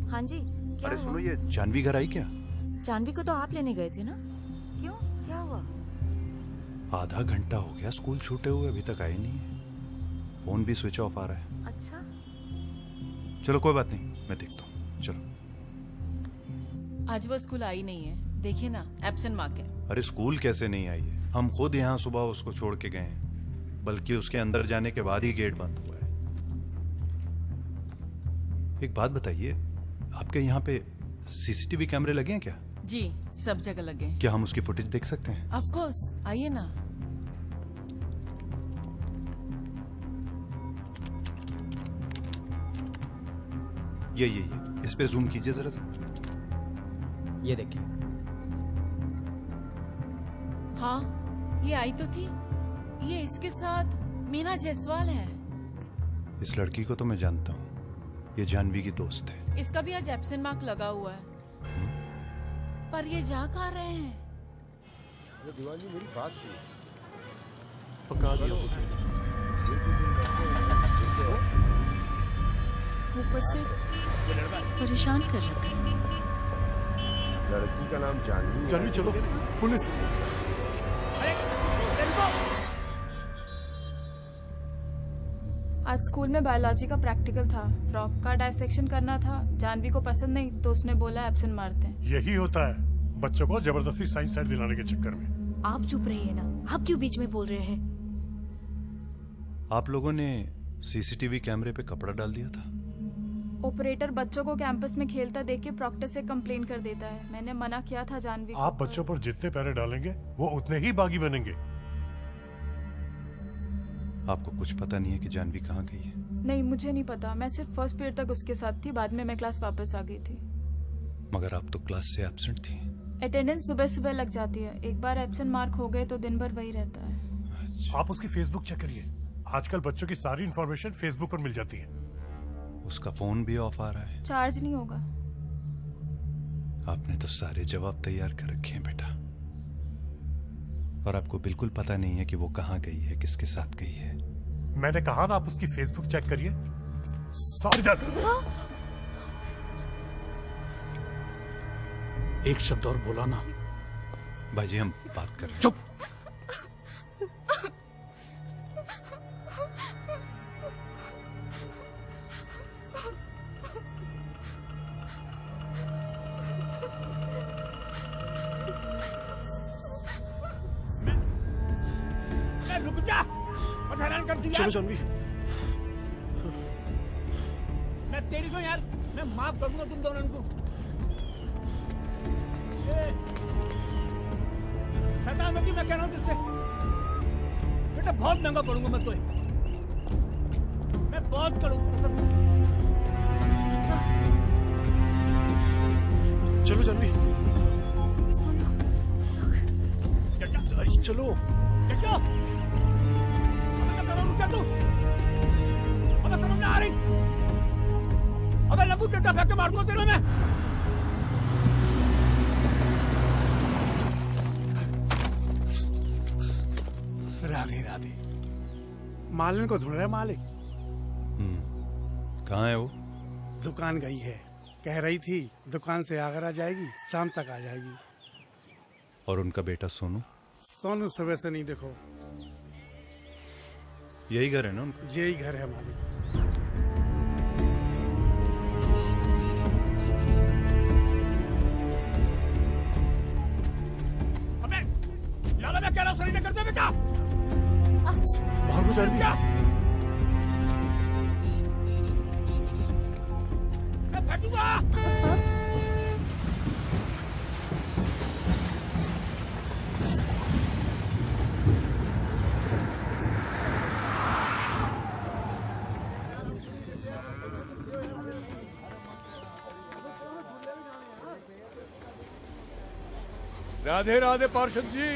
हाँ जी, क्या अरे हुआ? सुनो, ये जानवी घर आई क्या? जानवी को तो आप लेने गए थे ना? क्यों, क्या हुआ? आधा घंटा हो गया स्कूल छूटे हुए, अभी तक आई नहीं है। फोन भी स्विच ऑफ आ रहा है। अच्छा, चलो कोई बात नहीं, मैं देखता हूँ। चलो। आज वो स्कूल आई नहीं है, देखिए ना, एब्सेंट मार्क है। अरे स्कूल कैसे नहीं आई है? हम खुद यहाँ सुबह उसको छोड़ के गए हैं, बल्कि उसके अंदर जाने के बाद ही गेट बंद हुआ है। एक बात बताइए, आपके यहाँ पे सीसीटीवी कैमरे लगे हैं क्या? जी, सब जगह लगे। क्या हम उसकी फुटेज देख सकते हैं? ऑफ कोर्स, आइए ना। ये इस पे जूम कीजिए जरा सा। ये देखिए। हाँ, ये आई तो थी। ये इसके साथ मीना जायसवाल है। इस लड़की को तो मैं जानता हूँ, ये जानवी की दोस्त है। इसका भी आज एब्सेंट मार्क लगा हुआ है। पर ये जा कहाँ रहे हैं? अरे दीवान जी, मेरी बात सुनो। पका दिया। ऊपर से परेशान कर रखा है। लड़की का नाम जानवी। जानवी, चलो पुलिस। आज स्कूल में बायोलॉजी का प्रैक्टिकल था, फ्रॉक का डायसेक्शन करना था। जानवी को पसंद नहीं तो उसने बोला एब्सेंट मारते हैं। यही होता है बच्चों को जबरदस्ती साइंस साइड दिलाने के चक्कर में। आप चुप रहिए ना, आप क्यों बीच में बोल रहे हैं? आप लोगों ने सीसीटीवी कैमरे पे कपड़ा डाल दिया था। ऑपरेटर बच्चों को कैंपस में खेलता देख के प्रॉक्टर से कंप्लेन कर देता है। मैंने मना किया था जानवी को। आप बच्चों पर जितने पैरे डालेंगे वो उतने ही बागी बनेंगे। आपको कुछ पता नहीं है कि जानवी कहाँ गई है? नहीं, मुझे नहीं पता। मैं सिर्फ फर्स्ट पीरियड तक उसके साथ थी, बाद में मैं क्लास वापस आ गई थी। मगर आप तो क्लास से एब्सेंट थी। अटेंडेंस सुबह सुबह लग जाती है, एक बार एब्सेंट मार्क हो गए तो दिन भर वही रहता है। आप उसकी फेसबुक चेक करिए, आजकल बच्चों की सारी इंफॉर्मेशन फेसबुक पर मिल जाती है। उसका फोन भी ऑफ आ रहा है। चार्ज नहीं होगा। आपने तो सारे जवाब तैयार कर रखे हैं बेटा, और आपको बिल्कुल पता नहीं है कि वो कहाँ गई है, किसके साथ गई है। मैंने कहा ना आप उसकी फेसबुक चेक करिए। Sorry that. एक शब्द और बोला ना। भाई जी, हम बात कर रहे हैं। चुप। रुक जा, मत हैरान कर तू यार। चलो जानवी। मैं तेरी को यार, मैं माफ करूंगा तुम दोनों को। शैतान मत, मैं कह रहा हूँ तुझसे बेटा, बहुत महंगा पड़ूंगा मैं तो, मैं बहुत करूंगा। चलो जानवी। अरे चलो। क्या तू? अबे समझ में आ रही? अबे लंबू टट्टा फेंक के मार दूंगा तेरे में। राधे राधे। मालन को ढूंढ रहा है मालिक। कहाँ है वो? दुकान गई है, कह रही थी दुकान से आगरा जाएगी, शाम तक आ जाएगी। और उनका बेटा सोनू? सोनू सुबह से नहीं देखो। यही घर है ना उनका? यही घर है मालिक। यार मैं कह रहा हूँ सही नहीं करते बेटा। बहुत कुछ क्या? फटूंगा। राधे राधे पार्षद जी,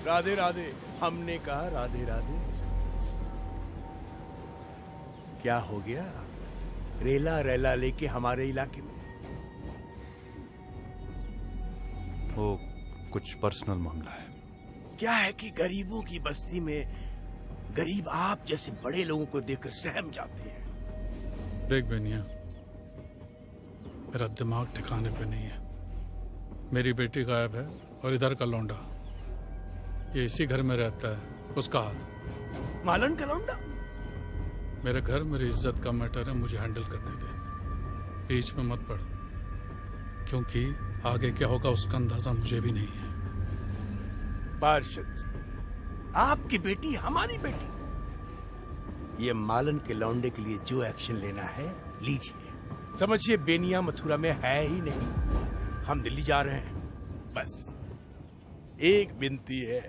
राधे राधे। हमने कहा राधे राधे। क्या हो गया? रेला रेला लेके हमारे इलाके में? वो कुछ पर्सनल मामला है। क्या है कि गरीबों की बस्ती में गरीब आप जैसे बड़े लोगों को देखकर सहम जाते हैं। देख बेनिया, मेरा दिमाग ठिकाने पे नहीं है। मेरी बेटी गायब है और इधर का लौंडा ये इसी घर में रहता है, उसका हाथ। मालन का लौंडा? मेरे घर मेरी इज्जत का मैटर है, मुझे हैंडल करने दे, बीच में मत पड़, क्योंकि आगे क्या होगा उसका अंदाजा मुझे भी नहीं है। पार्षद, आपकी बेटी हमारी बेटी। ये मालन के लौंडे के लिए जो एक्शन लेना है लीजिए। समझिए बेनिया मथुरा में है ही नहीं। हम दिल्ली जा रहे हैं। बस एक विनती है,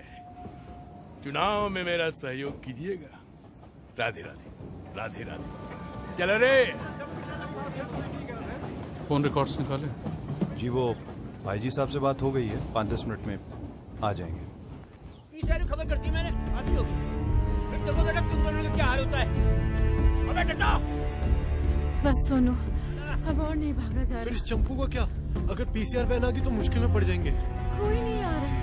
चुनाव में मेरा सहयोग कीजिएगा। राधे राधे, राधे राधे। चलो रे। फोन रिकॉर्ड्स निकाले? जी वो भाईजी साहब से बात हो गई है, 5-10 मिनट में आ जाएंगे। पीछे खबर करती मैंने, आती होगी। फिर देखो बेटा तुम दोनों का क्या हाल होता है। अबे टट्टा। बस सोनू, अब और नहीं भागा जा रहा। फिर इस चंपू को क्या? अगर पीसीआर वैन आ गई तो मुश्किल में पड़ जाएंगे। कोई नहीं आ रहा है,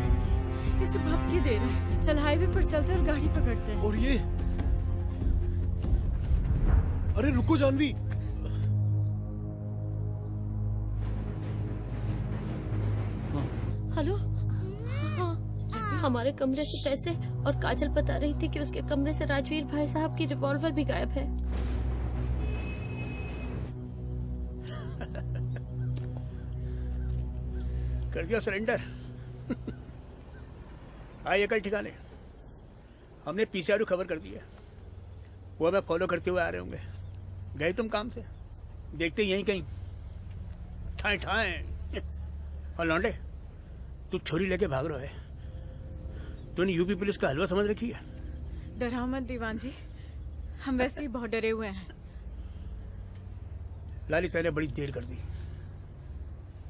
इसे भपकी दे रहा है। चल हाईवे पर चलते और गाड़ी पकड़ते हैं। और ये, अरे रुको जानवी। हेलो। हाँ, हमारे कमरे से पैसे और काजल बता रही थी कि उसके कमरे से राजवीर भाई साहब की रिवॉल्वर भी गायब है। कर दिया सरेंडर। आइए कल ठिकाने। हमने पीसीआर खबर कर दी है, वो हमें फॉलो करते हुए आ रहे होंगे। गए तुम काम से, देखते यहीं कहीं ठाए ठाए। और लौंडे, तू छोरी लेके भाग रहा है। तूने यूपी पुलिस का हलवा समझ रखी है। डराओ मत दीवान जी, हम वैसे ही बहुत डरे हुए हैं। लाली तेने बड़ी देर कर दी,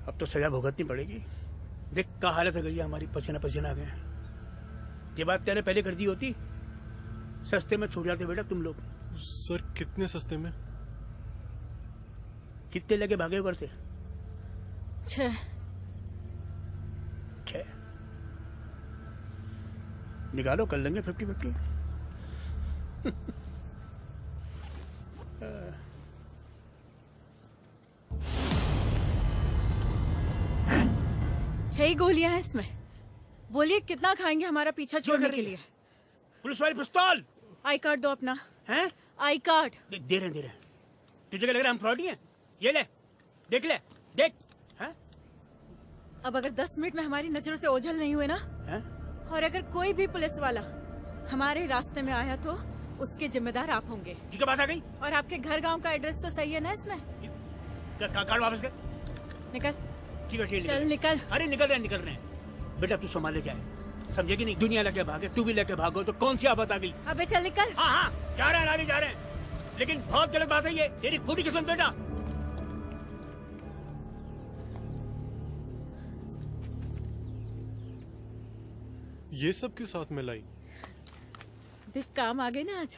अब तो सजा भुगतनी पड़ेगी। देख क्या हालत हो गई, हमारी पसीना पसीना आ गए। ये बात तेने पहले कर दी होती, सस्ते में छूट जाते बेटा तुम लोग। सर कितने सस्ते में? कितने लगे भागे घर से? 6। निकालो, कर लेंगे 50-50। 6 गोलियां हैं इसमें। बोलिए कितना खाएंगे हमारा पीछा छोड़ने के लिए? पुलिस वाली पिस्तौल। आई कार्ड दो अपना। हैं? I card. दे रहे हैं। तुझे क्या लग रहा है हम फ्रॉडी हैं? ये ले, देख ले, देख। हैं? अब अगर 10 मिनट में हमारी नजरों से ओझल नहीं हुए ना, हैं? और अगर कोई भी पुलिस वाला हमारे रास्ते में आया तो उसके जिम्मेदार आप होंगे। जी क्या बात आ गई? और आपके घर गांव का एड्रेस तो सही है ना इसमें? कार्ड वापस कर। निकल। ठीक है, चल निकल। अरे निकल रहे हैं। बेटा तू संभाले क्या है, समझेगी नहीं? दुनिया लेके भागे, तू भी लेके भागो तो कौन सी आफत आ गई? अबे चल निकल। हाँ जा रहे हैं, रानी जा रहे हैं, लेकिन बहुत गलत बात है ये। तेरी फूटी किस्म बेटा। ये सब क्यों साथ में लाई? देख काम आ गए ना आज।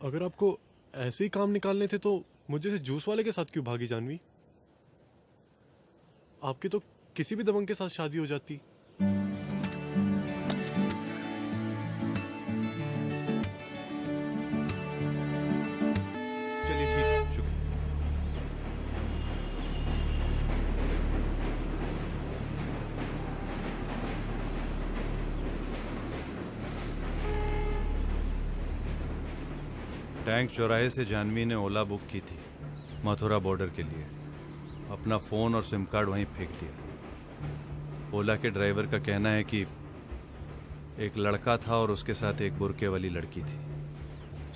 अगर आपको ऐसे ही काम निकालने थे तो मुझे से जूस वाले के साथ क्यों भागी जानवी? आपकी तो किसी भी दबंग के साथ शादी हो जाती। टैंक चौराहे से जानवी ने ओला बुक की थी मथुरा बॉर्डर के लिए। अपना फ़ोन और सिम कार्ड वहीं फेंक दिया। ओला के ड्राइवर का कहना है कि एक लड़का था और उसके साथ एक बुरके वाली लड़की थी।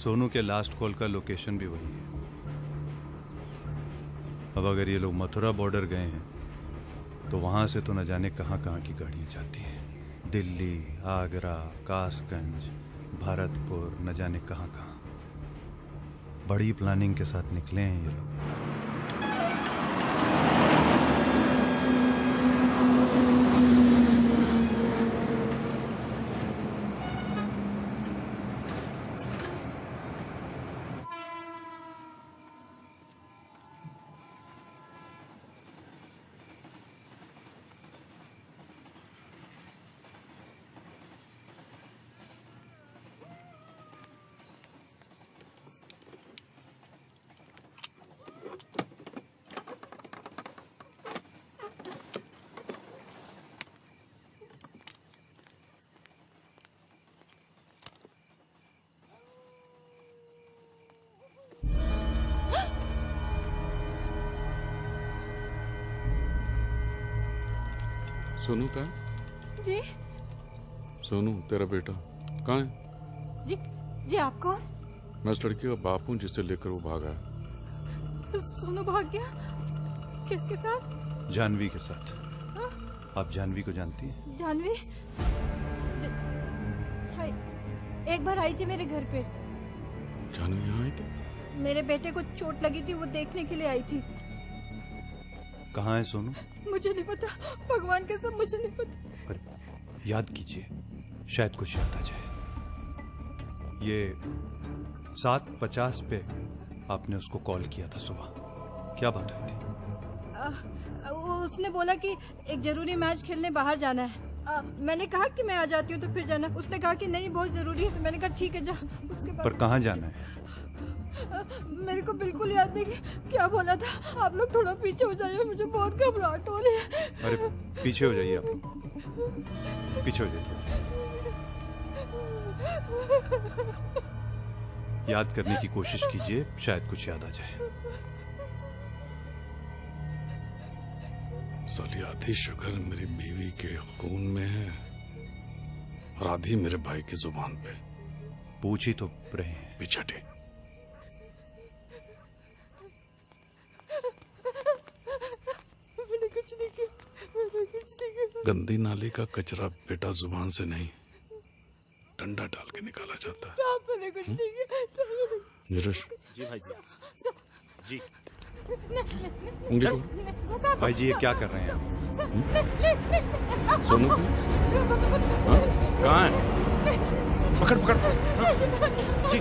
सोनू के लास्ट कॉल का लोकेशन भी वही है। अब अगर ये लोग मथुरा बॉर्डर गए हैं तो वहाँ से तो न जाने कहाँ कहाँ की गाड़ियाँ जाती हैं। दिल्ली, आगरा, कासगंज, भरतपुर, न जाने कहाँ कहाँ। बड़ी प्लानिंग के साथ निकले हैं ये लोग। सोनू कहाँ? जी सोनू तेरा बेटा कहाँ है? जी जी आप कौन? मैं उस लड़की का बाप हूँ जिसे लेकर वो भागा है। सोनू भाग गया? किसके साथ? जानवी के साथ। आप जानवी को जानती हैं? जानवी हाय, एक बार आई थी मेरे घर पे। जानवी यहाँ आई थी? मेरे बेटे को चोट लगी थी, वो देखने के लिए आई थी। कहाँ है सोनू? मुझे नहीं पता, भगवान के सब मुझे नहीं पता। पर याद कीजिए, शायद कुछ याद आ जाए। ये 7:50 पे आपने उसको कॉल किया था सुबह। क्या बात हुई थी? उसने बोला कि एक जरूरी मैच खेलने बाहर जाना है। मैंने कहा कि मैं आ जाती हूँ तो फिर जाना। उसने कहा कि नहीं बहुत जरूरी है, तो मैंने कहा ठीक है जा। उसके बाद पर कहाँ जाना है? मेरे को बिल्कुल याद नहीं क्या बोला था। आप लोग थोड़ा पीछे हो जाइए, मुझे बहुत घबराहट हो रही है। अरे पीछे हो जाइए आप, पीछे हो जाइए। याद करने की कोशिश कीजिए, शायद कुछ याद आ जाए। साली आधी शुगर मेरी बीवी के खून में है और आधी मेरे भाई की जुबान पे। पूछ ही तो रहे हैं। पीछे हटे। मैंने कुछ नहीं किया, मैंने कुछ नहीं किया। गंदी नाली का कचरा बेटा जुबान से नहीं, डंडा डाल के निकाला जाता है। साहब मैंने कुछ नहीं किया। नीरज। जी भाई जी। जी उंगली को। भाई जी ये क्या कर रहे हैं? सोनू कहाँ है? पकड़ पकड़ जी।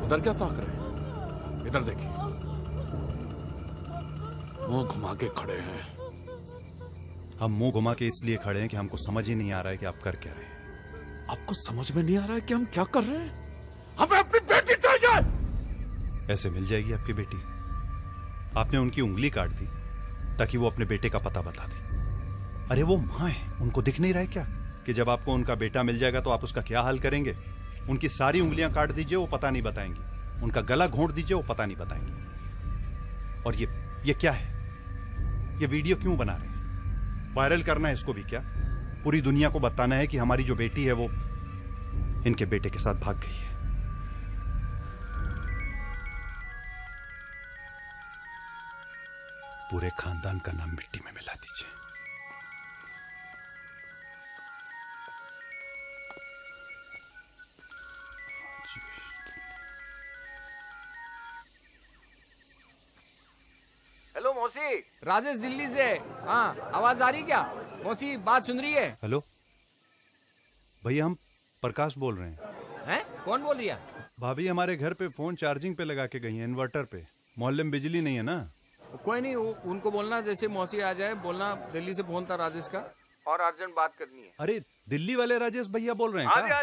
उधर क्या ताक रहे हैं? इधर देखिए, मुंह घुमा के खड़े हैं। हम मुंह घुमा के इसलिए खड़े हैं कि हमको समझ ही नहीं आ रहा है कि आप कर क्या रहे हैं। आपको समझ में नहीं आ रहा है कि हम क्या कर रहे हैं? हमें अपनी बेटी चाहिए। ऐसे मिल जाएगी आपकी बेटी? आपने उनकी उंगली काट दी ताकि वो अपने बेटे का पता बता दे। अरे वो माँ है, उनको दिख नहीं रहा है क्या कि जब आपको उनका बेटा मिल जाएगा तो आप उसका क्या हाल करेंगे? उनकी सारी उंगलियां काट दीजिए, वो पता नहीं बताएंगी। उनका गला घोंट दीजिए, वो पता नहीं बताएंगी। और ये क्या है? ये वीडियो क्यों बना रहे हैं? वायरल करना है इसको भी क्या? पूरी दुनिया को बताना है कि हमारी जो बेटी है वो इनके बेटे के साथ भाग गई है। पूरे खानदान का नाम मिट्टी में मिला दीजिए। हेलो मौसी, राजेश दिल्ली से। हाँ आवाज आ रही क्या? मौसी बात सुन रही है? हेलो भैया, हम प्रकाश बोल रहे हैं। हैं? कौन बोल रही है? भाभी हमारे घर पे फोन चार्जिंग पे लगा के गई हैं, इन्वर्टर पे। मोहल्ले में बिजली नहीं है ना। कोई नहीं, उनको बोलना जैसे मौसी आ जाए, बोलना दिल्ली से फोन था राजेश का और अर्जेंट बात करनी है। अरे दिल्ली वाले राजेश भैया बोल रहे हैं हाँ क्या?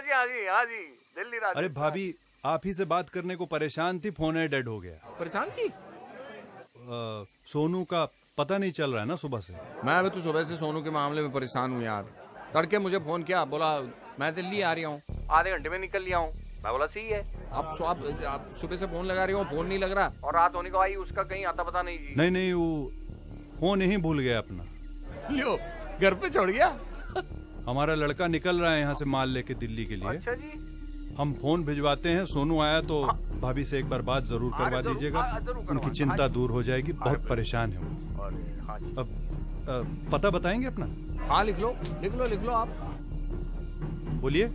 जी, दिल्ली राजेश। अरे भाभी आप ही से बात करने को परेशान थी, फोन है डेड हो गया। परेशान थी? सोनू का पता नहीं चल रहा है ना सुबह से। मैं अभी तो सुबह से सोनू के मामले में परेशान हूँ यार। तड़के मुझे फोन किया, बोला मैं दिल्ली आ रहा हूँ, आधे घंटे में निकल लिया हूँ। मैं बोला सही है। आप सुबह से फोन लगा रही हो, फोन नहीं लग रहा, और रात होने को आई उसका कहीं आता पता नहीं जी। नहीं वो फोन ही भूल गया अपना। लो घर पे छोड़ गया। हमारा लड़का निकल रहा है यहाँ से माल लेके दिल्ली के लिए। अच्छा जी। हम फोन भिजवाते हैं, सोनू आया तो भाभी से एक बार बात जरूर करवा दीजिएगा, उनकी चिंता दूर हो जाएगी, बहुत परेशान है वो। अब पता बताएंगे अपना? हाँ लिख लो आप। बोलिए।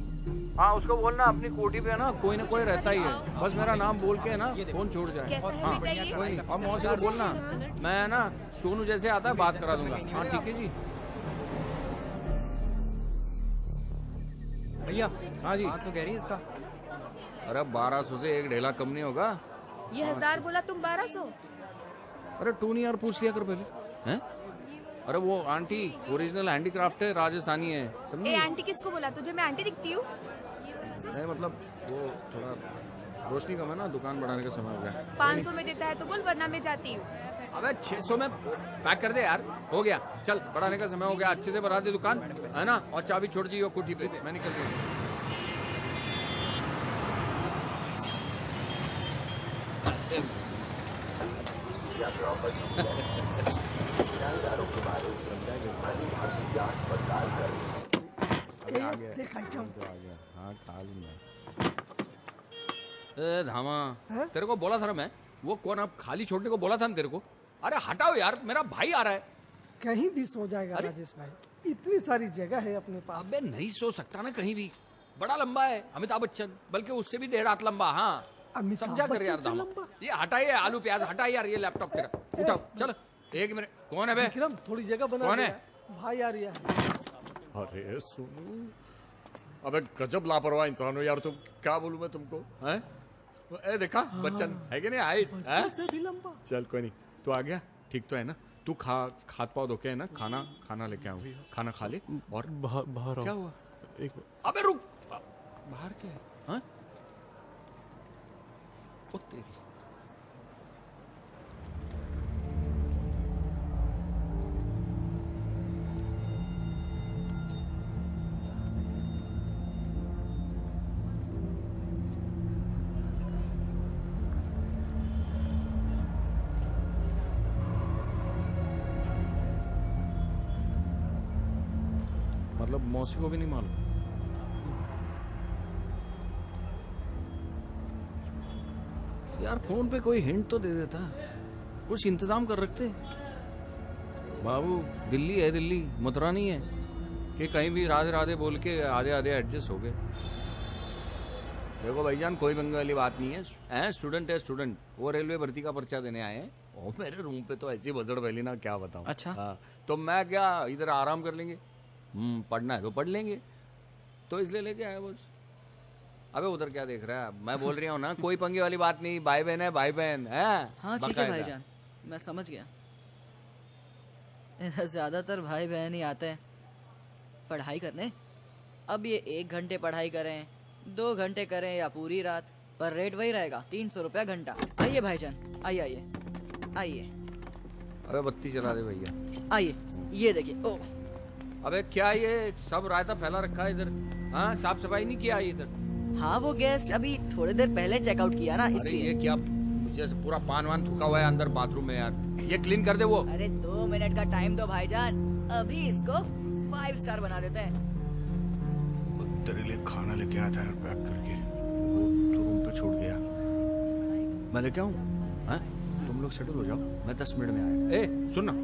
हाँ उसको बोलना अपनी कोठी पे है ना कोई रहता ही है, बस मेरा नाम बोल के है ना फोन छोड़ जाए। हाँ कोई नहीं, और मौसी को बोलना मैं है ना सोनू जैसे आता है बात करा दूंगा। हाँ ठीक है जी। भैया हाँ जी। 500 कह रही है इसका। अरे 1200 से एक ढेला कम नहीं होगा। ये 1000 बोला, तुम 1200। अरे तू नहीं यार पूछ लिया कर पहले हैं। अरे वो आंटी ओरिजिनल हैंडीक्राफ्ट है, राजस्थानी है, समझी? ए आंटी किसको बोला तुझे? मैं आंटी दिखती हूँ? नहीं मतलब वो थोड़ा रोशनी कम है ना, दुकान बढ़ाने का समय हो गया। 500 में देता है तो बोल, वरना मैं जाती हूँ। अबे 600 में पैक कर दे यार, हो गया। चल बढ़ाने का समय हो गया, अच्छे से बढ़ा दे दुकान है ना, और चाबी छोड़ दी कोठी पे, मैं निकल रही धामा। तेरे को बोला था मैं, वो कौन आप खाली छोड़ने को बोला था ना तेरे को। अरे हटाओ यार, मेरा भाई आ रहा है। कहीं भी सो जाएगा राजेश भाई, इतनी सारी जगह है अपने पास। अबे नहीं सो सकता ना कहीं भी, बड़ा लंबा है अमिताभ बच्चन, बल्कि उससे भी 1.5 हाथ लंबा। हाँ समझा कर यार दामा। ये हटाइए आलू प्याज, हटाइए यार ये लैपटॉप तेरा, उठाओ चलो। 1 मिनट, कौन है बे? विक्रम थोड़ी जगह बना। कौन है भाई? आ रही है। अरे सुनो, अबे गजब लापरवाह इंसान हो यार तुम, क्या बोलूं मैं तुमको हैं? ए देखा बच्चन है कि नहीं, हाइट से भी लंबा। चल कोई नहीं, तू आ गया ठीक तो है ना। तू हाथ पाव धो के है ना, खाना लेके आऊँ, खाना खा ले। और बाहर क्या हुआ? अबे रुक, बाहर क्या है? हाँ ओ तेरी। मतलब मौसी को भी नहीं मालूम? यार फोन पे कोई हिंट तो दे देता, कुछ इंतजाम कर रखते। बाबू दिल्ली है, दिल्ली मथुरा नहीं है कि कहीं भी राधे राधे बोल के आधे आधे एडजस्ट हो गए। देखो भाईजान कोई पंगे वाली बात नहीं है, स्टूडेंट है स्टूडेंट, वो रेलवे भर्ती का पर्चा देने आए हैं। और मेरे रूम पे तो ऐसी बजड़ फैली ना क्या बताऊं। अच्छा हाँ, तो मैं क्या इधर आराम कर लेंगे, पढ़ना है तो पढ़ लेंगे, तो इसलिए लेके आया बस। अबे उधर क्या देख रहा है, मैं बोल रही हूँ ना कोई पंगे वाली बात नहीं, भाई बहन है भाई बहन है। हाँ ठीक है भाईजान, मैं समझ गया। इधर ज्यादातर भाई बहन ही आते हैं पढ़ाई करने। अब ये 1 घंटे पढ़ाई करें, 2 घंटे करें या पूरी रात, पर रेट वही रहेगा, 300 रुपया घंटा। आइए भाईजान, आइए आइए आइए। अबे बत्ती चला दे भैया। आइए ये देखिए। ओ अबे क्या ये सब रायता फैला रखा है इधर? हाँ साफ सफाई नहीं किया इधर? हाँ वो गेस्ट अभी थोड़ी देर पहले चेकआउट किया ना, इसलिए। ये क्या जैसे पूरा पान वान थूका हुआ है अंदर बाथरूम में यार, ये क्लीन कर दे वो। अरे 2 मिनट का टाइम दो भाईजान, अभी इसको 5 स्टार बना देते हैं। तेरे लिए खाना लेके आया था यार पैक करके, तो रूम पे छोड़ गया। मैं लेके आऊँ? तुम लोग सेटल हो जाओ, मैं 10 मिनट में आया। ए सुन ना,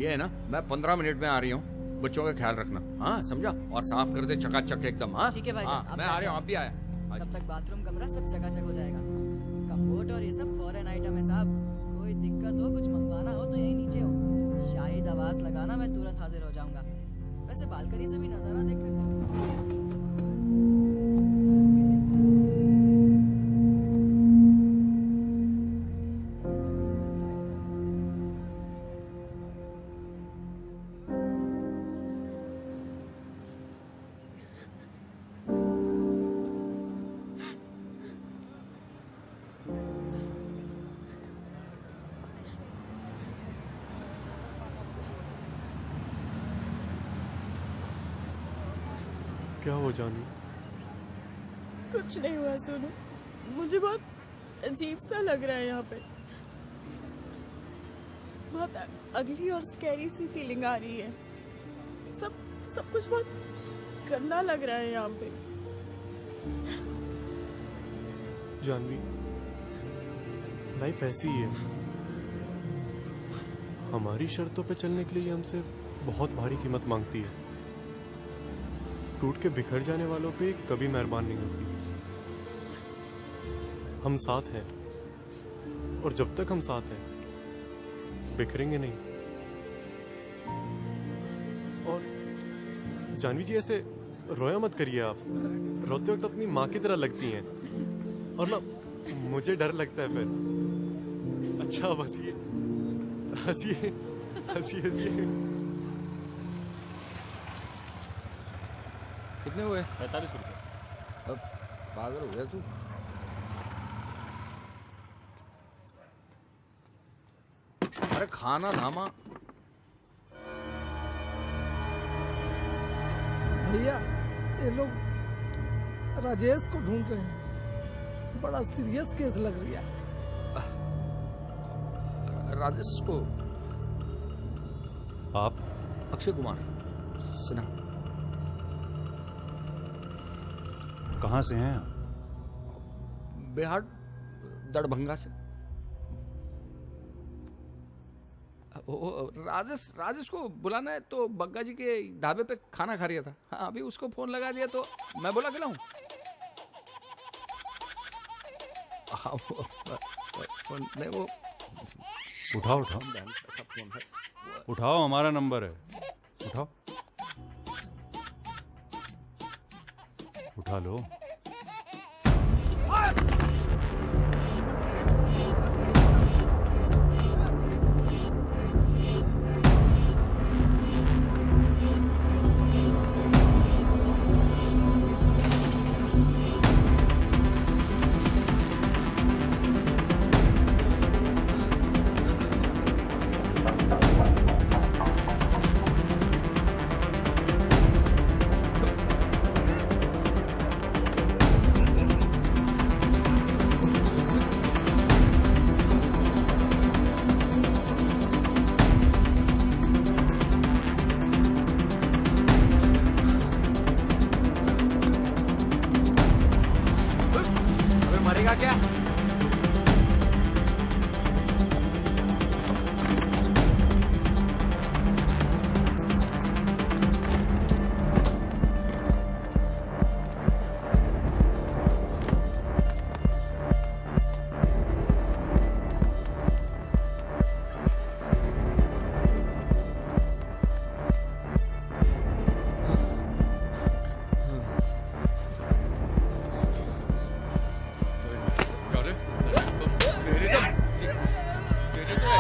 ये है ना मैं 15 मिनट में आ रही हूँ, बच्चों का ख्याल रखना। हाँ समझा? और साफ कर दे चकाचक एकदम। हाँ ठीक है भाई। मैं आ रहा हूँ, आप भी आया। तब तक बाथरूम कमरा सब चकाचक हो जाएगा। कम्फर्ट और ये सब फॉरेन आइटम है साहब, कोई दिक्कत हो कुछ मंगवाना हो तो यही नीचे हो, शाहिद आवाज लगाना, मैं तुरंत हाजिर हो जाऊंगा। वैसे बालकनी से भी नजारा देख सकते हो। क्या हो जानवी? कुछ नहीं हुआ सोनू, मुझे बहुत अजीब सा लग रहा है यहाँ पे। बहुत अगली और स्कैरी सी फीलिंग आ रही है। सब कुछ बहुत गंदा लग रहा है यहाँ पे। जानवी, लाइफ ऐसी ही है। हमारी शर्तों पे चलने के लिए हमसे बहुत भारी कीमत मांगती है। टूट के बिखर जाने वालों पे कभी मेहरबान नहीं होती। हम साथ हैं और जब तक हम साथ हैं बिखरेंगे नहीं। और जानवी जी, ऐसे रोया मत करिए आप। रोते वक्त अपनी माँ की तरह लगती हैं और ना मुझे डर लगता है फिर। अच्छा अब हंसिए हंसिए हंसिए हंसिए। कितने हुए? 45 रुपए। अब पागल हो गया तू। अरे खाना धामा। भैया ये लोग राजेश को ढूंढ रहे हैं। बड़ा सीरियस केस लग रहा है। राजेश को? आप? अक्षय कुमार सिन्हा। कहाँ से हैं आप? बिहार दरभंगा से। राजेश को बुलाना है तो बग्गा जी के ढाबे पे खाना खा रहा था। हाँ, अभी उसको फोन लगा दिया तो मैं बोला खिलाऊं। नहीं वो उठाओ उठाओ, हमारा नंबर है। उठाओ, उठा लो। मरेगा क्या?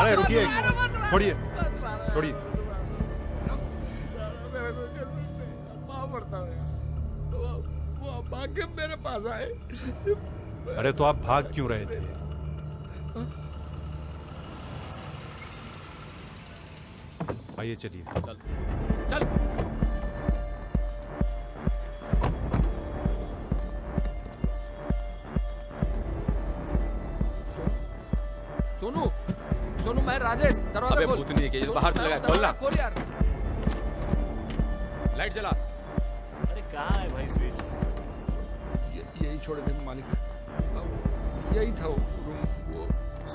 अरे रुकिए, छोड़िए छोड़िए। वो भाग मेरे पास आए। अरे तो आप भाग क्यों रहे थे? आइए चलिए। चल चल। सोनू सोनू, मैं राजेश। दरवाजा अबे खोल। भूतनी है, बाहर से लगा है, खोलना। खोल यार। लाइट जला। अरे कहाँ है भाई स्विच? यही छोड़े थे मालिक, यही था वो रूम। वो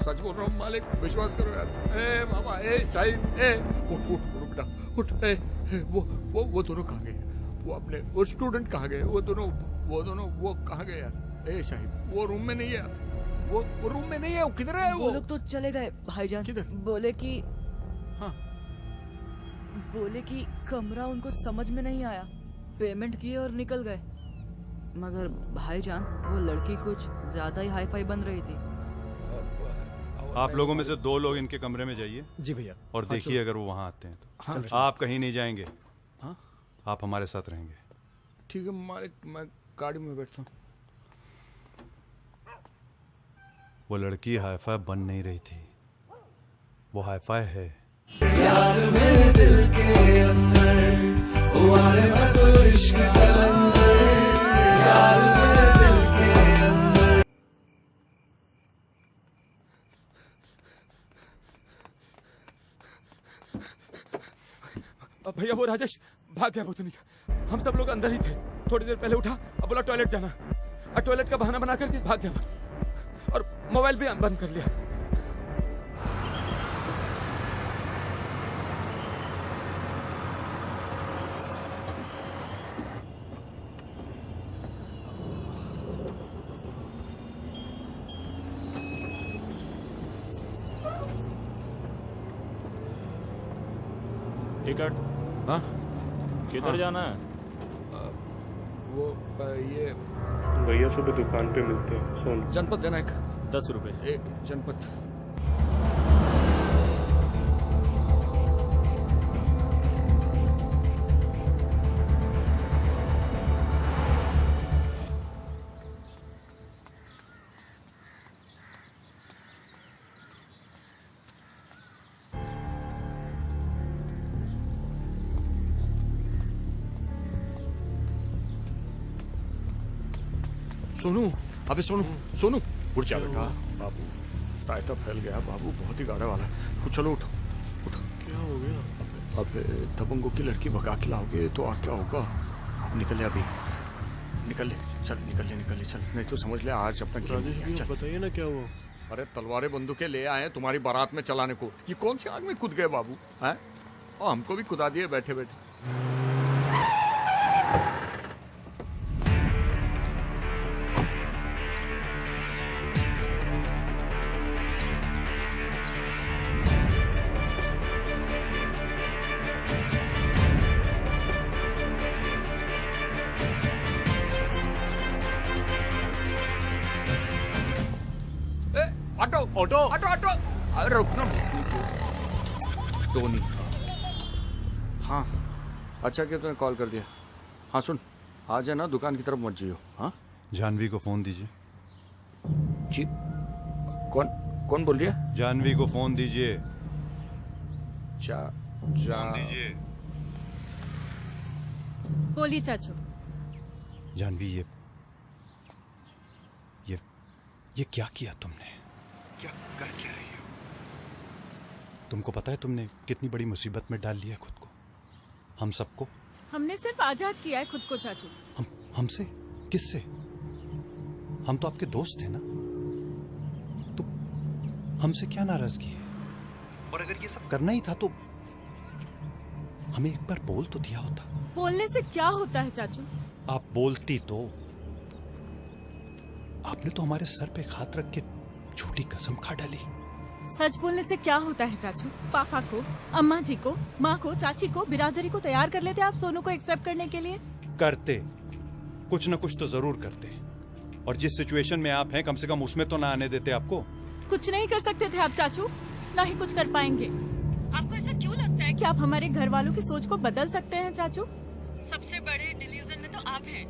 सच बोल रहा हूँ मालिक, विश्वास करो यार। ए मामा, ए शाहिद, ए उठ उठ उठ बेटा उठ। ए वो दोनों कहाँ गए? वो अपने वो स्टूडेंट कहाँ गए? वो दोनों वो कहाँ गए यार? ए शाहिद, वो रूम में नहीं है। वो रूम में नहीं है। वो किधर है? वो लोग तो चले गए भाईजान। किधर? बोले कि हाँ, बोले कि कमरा उनको समझ में नहीं आया, पेमेंट किए और निकल गए। मगर भाईजान, वो लड़की कुछ ज्यादा ही हाई फाई बन रही थी। आप लोगों में से 2 लोग इनके कमरे में जाइए। जी भैया। और देखिए अगर वो वहां आते हैं तो। हाँ, आप कहीं नहीं जाएंगे। हाँ? आप हमारे साथ रहेंगे। ठीक है मालिक, मैं गाड़ी में बैठता हूँ। वो लड़की हाईफाई बन नहीं रही थी, वो हाईफाई है। यार मेरे दिल के अंदर हुआ रे मैं तो इश्क कलंदर। भैया वो राजेश भाग गया भूतनी का। हम सब लोग अंदर ही थे। थोड़ी देर पहले उठा, अब बोला टॉयलेट जाना, और टॉयलेट का बहाना बना करके भाग गया और मोबाइल भी बंद कर लिया। टिकट? हाँ, किधर जाना है? वो ये भैया सुबह दुकान पे मिलते हैं। सोन जनपद देना एक 10 रुपए। एक जनपद। सोनू, अबे सोनू, सोनू उठ जा बेटा। बाबू रायता फैल गया बाबू, बहुत ही गाढ़ा वाला है। चलो उठो उठो। क्या हो गया? अब दबंगों की लड़की भगा के लाओगे तो और क्या होगा? निकल ले अभी, निकल ले, चल निकल ले, निकल ले, चल, नहीं तो समझ ले आज अपना गेम। बताइए ना क्या हुआ। अरे तलवारें बंदूकें ले आए तुम्हारी बारात में चलाने को। ये कौन सी आग में कूद गए बाबू हैं? और हमको भी कुदा दिए बैठे बैठे। ऑटो ऑटो ऑटो ऑटो, अरे रुकना टोनी। हाँ अच्छा कि तूने कॉल कर दिया। हाँ सुन, आ जाए ना दुकान की तरफ मत जाइयो। हाँ जानवी को फोन दीजिए। जी कौन कौन बोल रही है? जानवी को फोन दीजिए। दीजिए। बोलिए चाचू। जानवी ये क्या किया तुमने? क्या कर क्या रही हो? तुमको पता है तुमने कितनी बड़ी मुसीबत में डाल लिया खुद को, हम सबको। हमने सिर्फ आजाद किया है खुद को चाचू। हमसे? किससे? हम तो आपके दोस्त थे ना, तो हमसे क्या नाराजगी है? और अगर ये सब करना ही था तो हमें एक बार बोल तो दिया होता। बोलने से क्या होता है चाचू? आप बोलती तो। आपने तो हमारे सर पे हाथ रख के झूठी कसम खा डाली। सच बोलने से क्या होता है चाचू? पापा को, अम्मा जी को, माँ को, चाची को, बिरादरी को तैयार कर लेते आप सोनू को एक्सेप्ट करने के लिए। करते, कुछ न कुछ तो जरूर करते। और जिस सिचुएशन में आप हैं कम से कम उसमें तो ना आने देते आपको। कुछ नहीं कर सकते थे आप चाचू, ना ही कुछ कर पाएंगे। आपको ऐसा क्यों लगता है कि आप हमारे घर वालों की सोच को बदल सकते हैं चाचू? सबसे बड़े डिल्यूजन में तो आप हैं।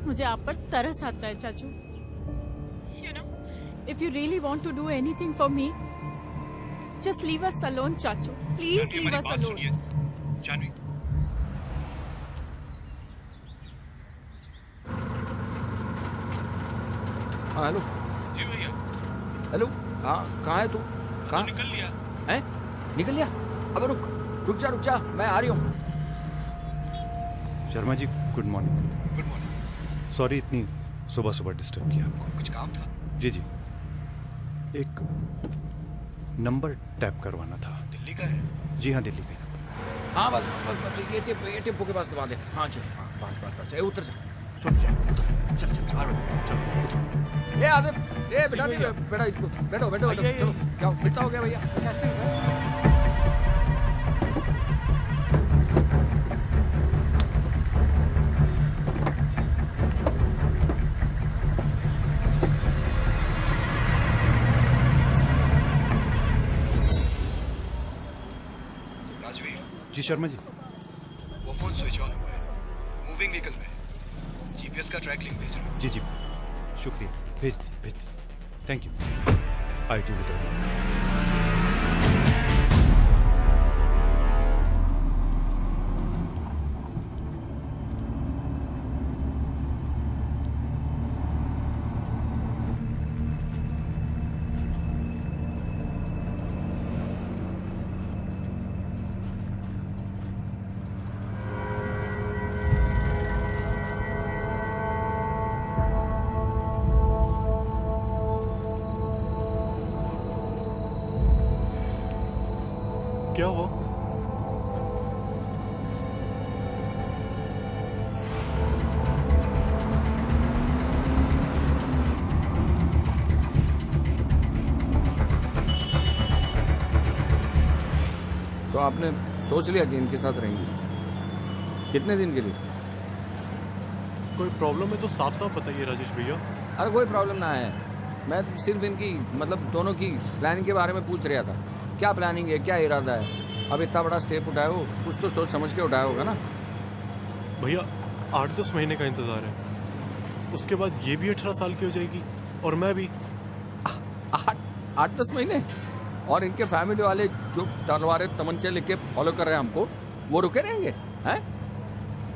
मुझे आप पर तरस आता है चाचू। If you really want to do anything for me, just leave us alone, चाचू. Please leave us alone. Janvi, हाँ हेलो। जी भैया। हेलो, कहाँ है तू? कहाँ? निकल लिया। हैं? निकल लिया? अब रुक जा, मैं आ रही हूँ। Sharma ji good morning. Good morning. Sorry इतनी सुबह सुबह डिस्टर्ब किया आपको। कुछ काम था? जी एक नंबर टैप करवाना था। दिल्ली का है? जी हाँ दिल्ली का नंबर। हाँ बस ये टिप्पो के पास दबा दे। हाँ चल, बस उतर जा। सुन जा, चल। ए आसिफ, ए बिठा दे बेटा इसको। बैठो चलो। क्या कितना हो गया भैया? जी शर्मा जी। वो फोन स्विच ऑन हुआ है, मूविंग व्हीकल में। जीपीएस का ट्रैक लिंक भेज रहा हूं। जी शुक्रिया, भेज thank you. I do with. आपने सोच लिया कि इनके साथ रहेंगी? कितने दिन के लिए? कोई प्रॉब्लम है तो साफ साफ बताइए राजेश भैया। अरे कोई प्रॉब्लम ना है, मैं सिर्फ इनकी मतलब दोनों की प्लानिंग के बारे में पूछ रहा था। क्या प्लानिंग है, क्या इरादा है? अब इतना बड़ा स्टेप उठाए हो, कुछ तो सोच समझ के उठाया होगा ना भैया। 8-10 महीने का इंतजार है, उसके बाद ये भी 18 साल की हो जाएगी और मैं भी। 8-10 महीने? और इनके फैमिली वाले जो तलवारें तमंचे लेके फॉलो कर रहे हैं हमको, वो रुके रहेंगे? हैं?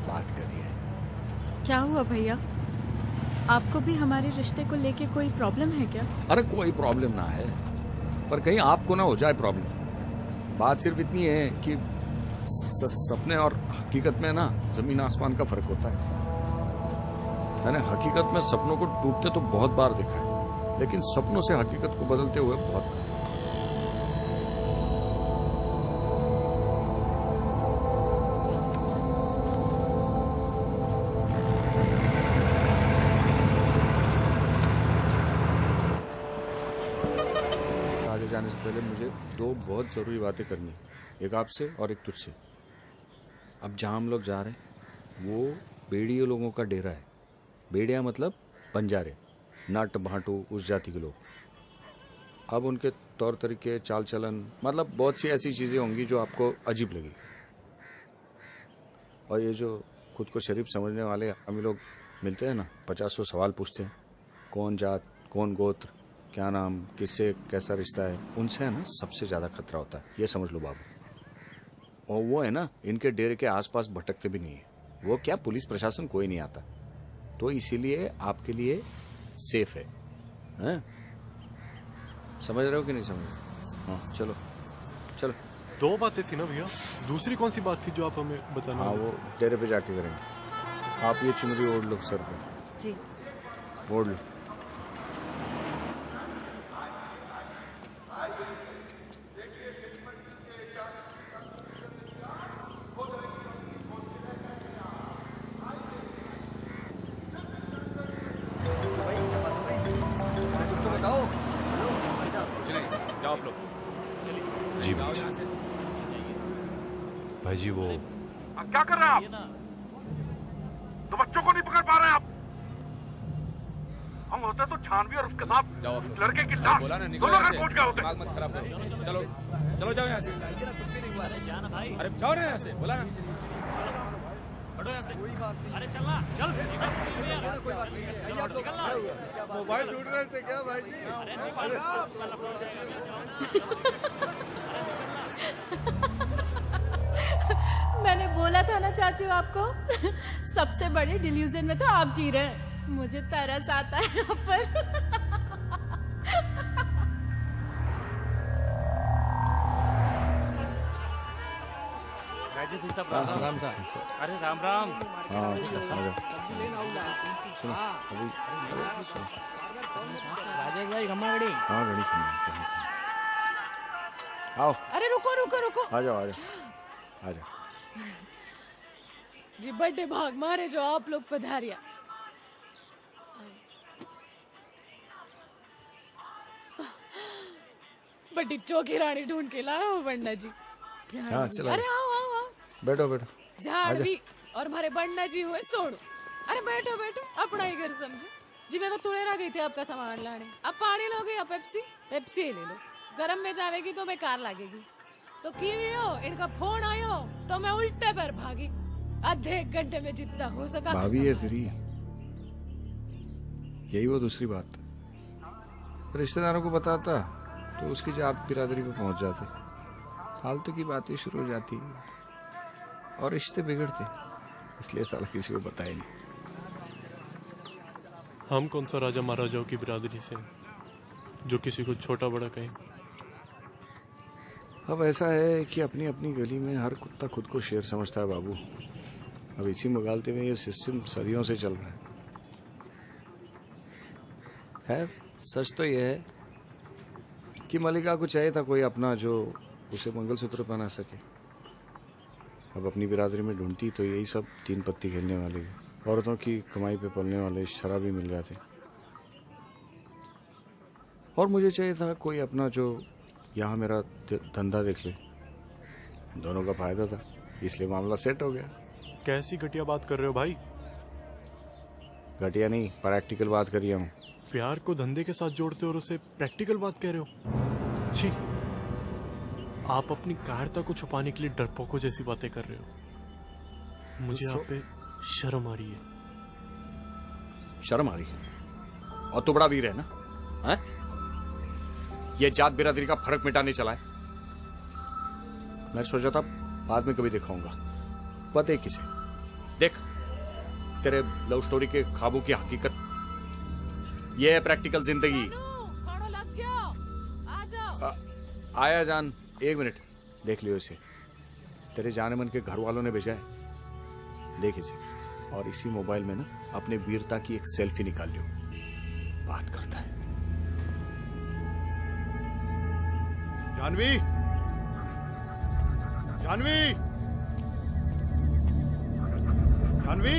बात करिए। क्या हुआ भैया, आपको भी हमारे रिश्ते को लेके कोई प्रॉब्लम है क्या? अरे कोई प्रॉब्लम ना है, पर कहीं आपको ना हो जाए प्रॉब्लम। बात सिर्फ इतनी है कि सपने और हकीकत में ना जमीन आसमान का फर्क होता है। मैंने हकीकत में सपनों को टूटते तो बहुत बार देखा है, लेकिन सपनों से हकीकत को बदलते हुए बहुत कम। आगे जाने से पहले मुझे दो बहुत जरूरी बातें करनी है, एक आपसे और एक तुझसे। अब जहाँ हम लोग जा रहे हैं वो बेड़ियों लोगों का डेरा है। बेड़िया मतलब बंजारे, नट भाटू, उस जाति के लोग। अब उनके तौर तरीके, चाल चलन, मतलब बहुत सी ऐसी चीज़ें होंगी जो आपको अजीब लगेगी। और ये जो खुद को शरीफ समझने वाले हम लोग मिलते हैं ना, 50 सवाल पूछते हैं, कौन जात, कौन गोत्र, क्या नाम, किससे कैसा रिश्ता है, उनसे है ना सबसे ज़्यादा खतरा होता है, ये समझ लो बाबू। और वो है ना इनके डेरे के आसपास भटकते भी नहीं है। वो क्या, पुलिस प्रशासन कोई नहीं आता, तो इसीलिए आपके लिए सेफ है, हैं? समझ रहे हो कि नहीं समझ रहे? हाँ चलो चलो। 2 बातें थी ना भैया, दूसरी कौन सी बात थी जो आप हमें बताना? हाँ वो डेरे पे जाके करेंगे। आप ये चुनरी ओढ़ लो सर पे। जी ओढ़ लो। जाओ आप लोग। जी भाई जी वो क्या कर रहे हैं आप? तो बच्चों को नहीं पकड़ पा रहे हैं आप? हम होते तो छानवी और उसके साथ लड़के की लाश दोनों घर पहुंच गए होते। मत खराब करो, चलो चलो जाओ यहाँ से। अरे जाओ ना यहाँ से, बोला ना। अरे चलना, चल। कोई बात नहीं, मोबाइल ढूंढ रहे थे क्या भाई जी? मैंने बोला था ना चाचू आपको, सबसे बड़े डिल्यूजन में तो आप जी रहे हैं। मुझे तरस आता है यहाँ पर। राजू भाई साहब राम साहब। अरे राम राम। हाँ सुनो अभी राजेश भाई खम्मा गड़ी। हाँ गड़ी खम्मा। आओ। अरे रुको रुको रुको। आ जाओ आ जाओ आ जाओ। जी बर्थडे भाग मारे जो आप लोग पधारिया। बड़ी चौकी रानी ढूंढ के लाया हो बन्ना जी। हाँ चलो। अरे आओ आओ आओ। बैठो बैठो। झाड़ भी और हमारे बन्ना जी हुए सोनू। अरे बैठो बैठो, अपना ही घर समझो जी। मैं तो तुड़ेरा गई थी आपका सामान लाने। अब पानी लोगे या पेप्सी? पेप्सी ही ले लो, गरम में जावेगी तो बेकार लगेगी। तो की हो इनका फोन आयो तो मैं उल्टे पर भागी। आधे 1 घंटे में जितना हो सका। भाभी है तेरी, यही वो दूसरी बात। रिश्तेदारों को बताता तो उसकी जात बिरादरी पे पहुंच जाते, फालतू की बातें शुरू हो जाती और रिश्ते बिगड़ते, इसलिए साला किसी को बताया नहीं। हम कौन सा राजा महाराजाओं की बिरादरी से जो किसी को छोटा बड़ा कहें। अब ऐसा है कि अपनी अपनी गली में हर कुत्ता खुद को शेर समझता है बाबू। अब इसी मुगालते में ये सिस्टम सदियों से चल रहा है। खैर सच तो ये है कि मलिका को चाहिए था कोई अपना जो उसे मंगलसूत्र पहना सके। अब अपनी बिरादरी में ढूंढती तो यही सब 3 पत्ती खेलने वाले, औरतों की कमाई पे पलने वाले शराबी मिल जाते। और मुझे चाहिए था कोई अपना जो यहाँ मेरा धंधा देख ले, दोनों का फायदा था, इसलिए मामला सेट हो गया। कैसी घटिया बात कर रहे हो भाई? घटिया नहीं, प्रैक्टिकल बात करिए हम। प्यार को धंधे के साथ जोड़ते हो और उसे प्रैक्टिकल बात कह रहे हो? छी, आप अपनी कायरता को छुपाने के लिए डरपोकों जैसी बातें कर रहे हो। मुझे आप पे शर्म आ रही है। शर्म आ रही है? और तू बड़ा वीर है ना? है? ये जात बिरादरी का फर्क मिटाने चला है। मैं सोचा था बाद में कभी दिखाऊंगा। पता है किसे? देख, तेरे लव स्टोरी के ख्वाबों की हकीकत ये है प्रैक्टिकल जिंदगी। खाना लग गया, आ जाओ। आया जान, 1 मिनट देख लियो इसे। तेरे जाने मन के घर वालों ने भेजा है, देख इसे। और इसी मोबाइल में ना अपने वीरता की एक सेल्फी निकाल लियो। बात करता है। जानवी, जानवी, जानवी।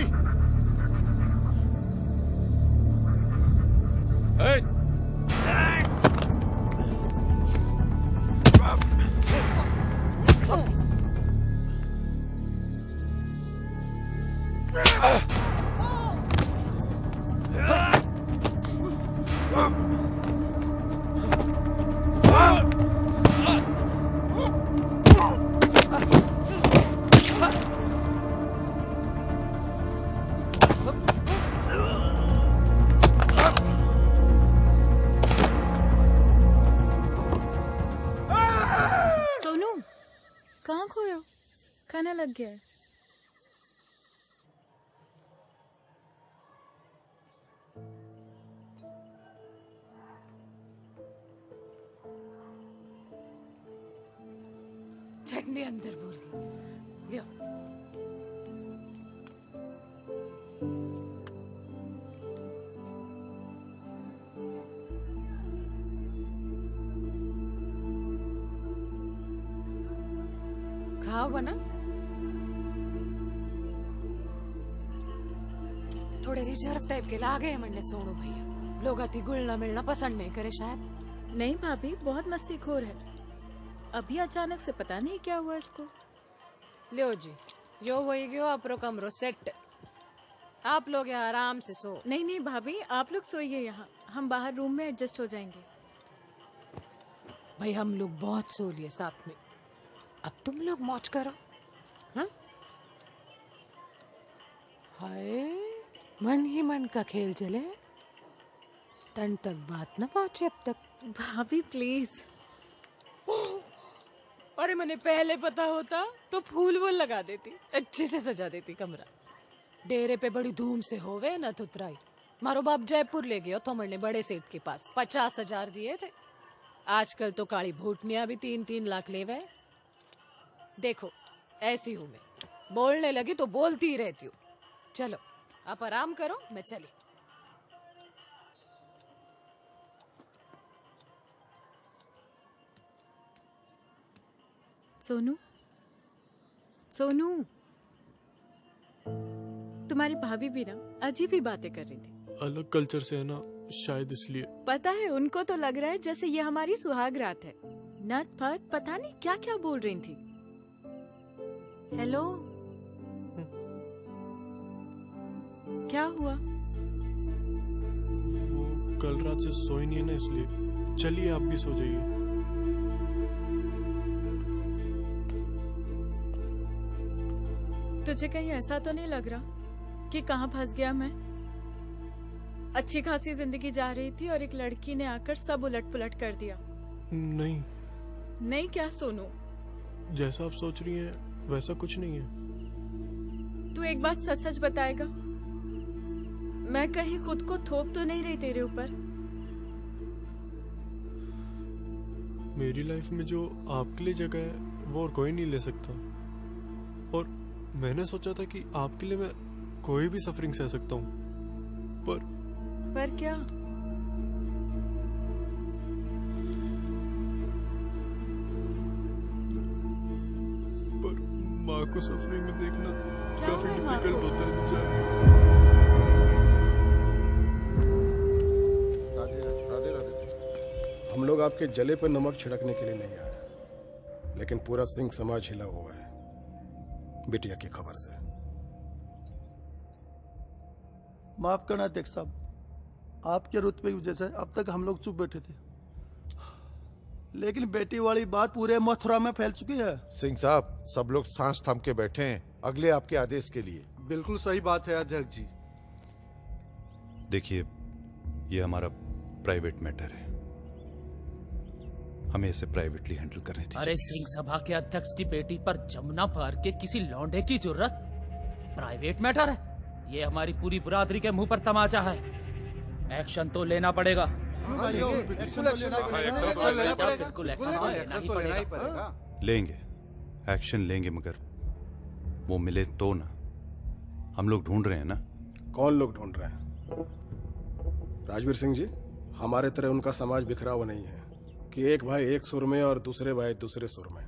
सोनू, कहाँ खोए हो? खाना लग गया है। चटनी अंदर भूल गई। लियो। खाओ बना। थोड़े रिजर्व टाइप के लागे म्हणले सोनू भैया। लोग अति गुलना मिलना पसंद नहीं करे शायद। नहीं भाभी, बहुत मस्तीखोर है। अभी अचानक से पता नहीं क्या हुआ इसको। लियो जी, यो वही गयो अपरो कमरो सेट। आप लोग यहाँ आराम से सो। नहीं नहीं भाभी, आप लोग सोइए यहाँ, हम बाहर रूम में एडजस्ट हो जाएंगे। भाई हम लोग बहुत सो लिए साथ में, अब तुम लोग मौज करो। हाँ? हाय, मन ही मन का खेल चले, तन तक बात न पहुंचे अब तक। भाभी प्लीज। अरे मैंने पहले पता होता तो फूल वूल लगा देती, अच्छे से सजा देती कमरा। डेरे पे बड़ी धूम से होवे न तुतराई। मारो बाप जयपुर ले गयो तो मैंने बड़े सेठ के पास 50,000 दिए थे। आजकल तो काली भूटनिया भी 3-3 लाख लेवे। देखो ऐसी हूँ मैं, बोलने लगी तो बोलती ही रहती हूँ। चलो आप आराम करो, मैं चली। सोनू, सोनू, तुम्हारी भाभी भी ना अजीब ही बातें कर रही थी। अलग कल्चर से है ना, शायद इसलिए। पता है, उनको तो लग रहा है जैसे ये हमारी सुहाग रात है। नट फट पता नहीं क्या क्या बोल रही थी। हेलो, क्या हुआ? वो कल रात से सोई नहीं है ना, इसलिए। चलिए आप भी सो जाइए। तुझे कहीं ऐसा तो नहीं लग रहा कि कहाँ फंस गया मैं? अच्छी खासी जिंदगी जा रही थी और एक लड़की ने आकर सब उलट पुलट कर दिया। नहीं। नहीं क्या सोनू? जैसा आप सोच रही हैं वैसा कुछ नहीं है। तू एक बात सच सच बताएगा? मैं कहीं खुद को थोप तो नहीं रही तेरे ऊपर? मेरी लाइफ में जो आपके लिए जगह है वो और कोई नहीं ले सकता। और मैंने सोचा था कि आपके लिए मैं कोई भी सफरिंग सह सकता हूँ, पर क्या? पर माँ को सफरिंग में देखना काफी डिफिकल्ट होता है। राधे राधे। हम लोग आपके जले पर नमक छिड़कने के लिए नहीं आए, लेकिन पूरा सिंह समाज हिला हुआ है बिटिया की खबर से। माफ करना अध्यक्ष साहब, आपके रुतबे की वजह से अब तक हम लोग चुप बैठे थे, लेकिन बेटी वाली बात पूरे मथुरा में फैल चुकी है। सिंह साहब, सब लोग सांस थाम के बैठे हैं अगले आपके आदेश के लिए। बिल्कुल सही बात है अध्यक्ष जी। देखिए, ये हमारा प्राइवेट मैटर है, हमें इसे प्राइवेटली हैंडल करनी थी। अरे सिंह सभा के अध्यक्ष की बेटी पर जमुना पार के किसी लौंडे की जरूरत प्राइवेट मैटर है? ये हमारी पूरी बिरादरी के मुंह पर तमाचा है। एक्शन तो लेना पड़ेगा। लेंगे, एक्शन लेंगे, मगर वो मिले तो ना। हम लोग ढूंढ रहे हैं ना। कौन लोग ढूंढ रहे हैं? राजवीर सिंह जी, हमारे तरह उनका समाज बिखरा हुआ नहीं है कि एक भाई एक सुर में और दूसरे भाई दूसरे सुर में।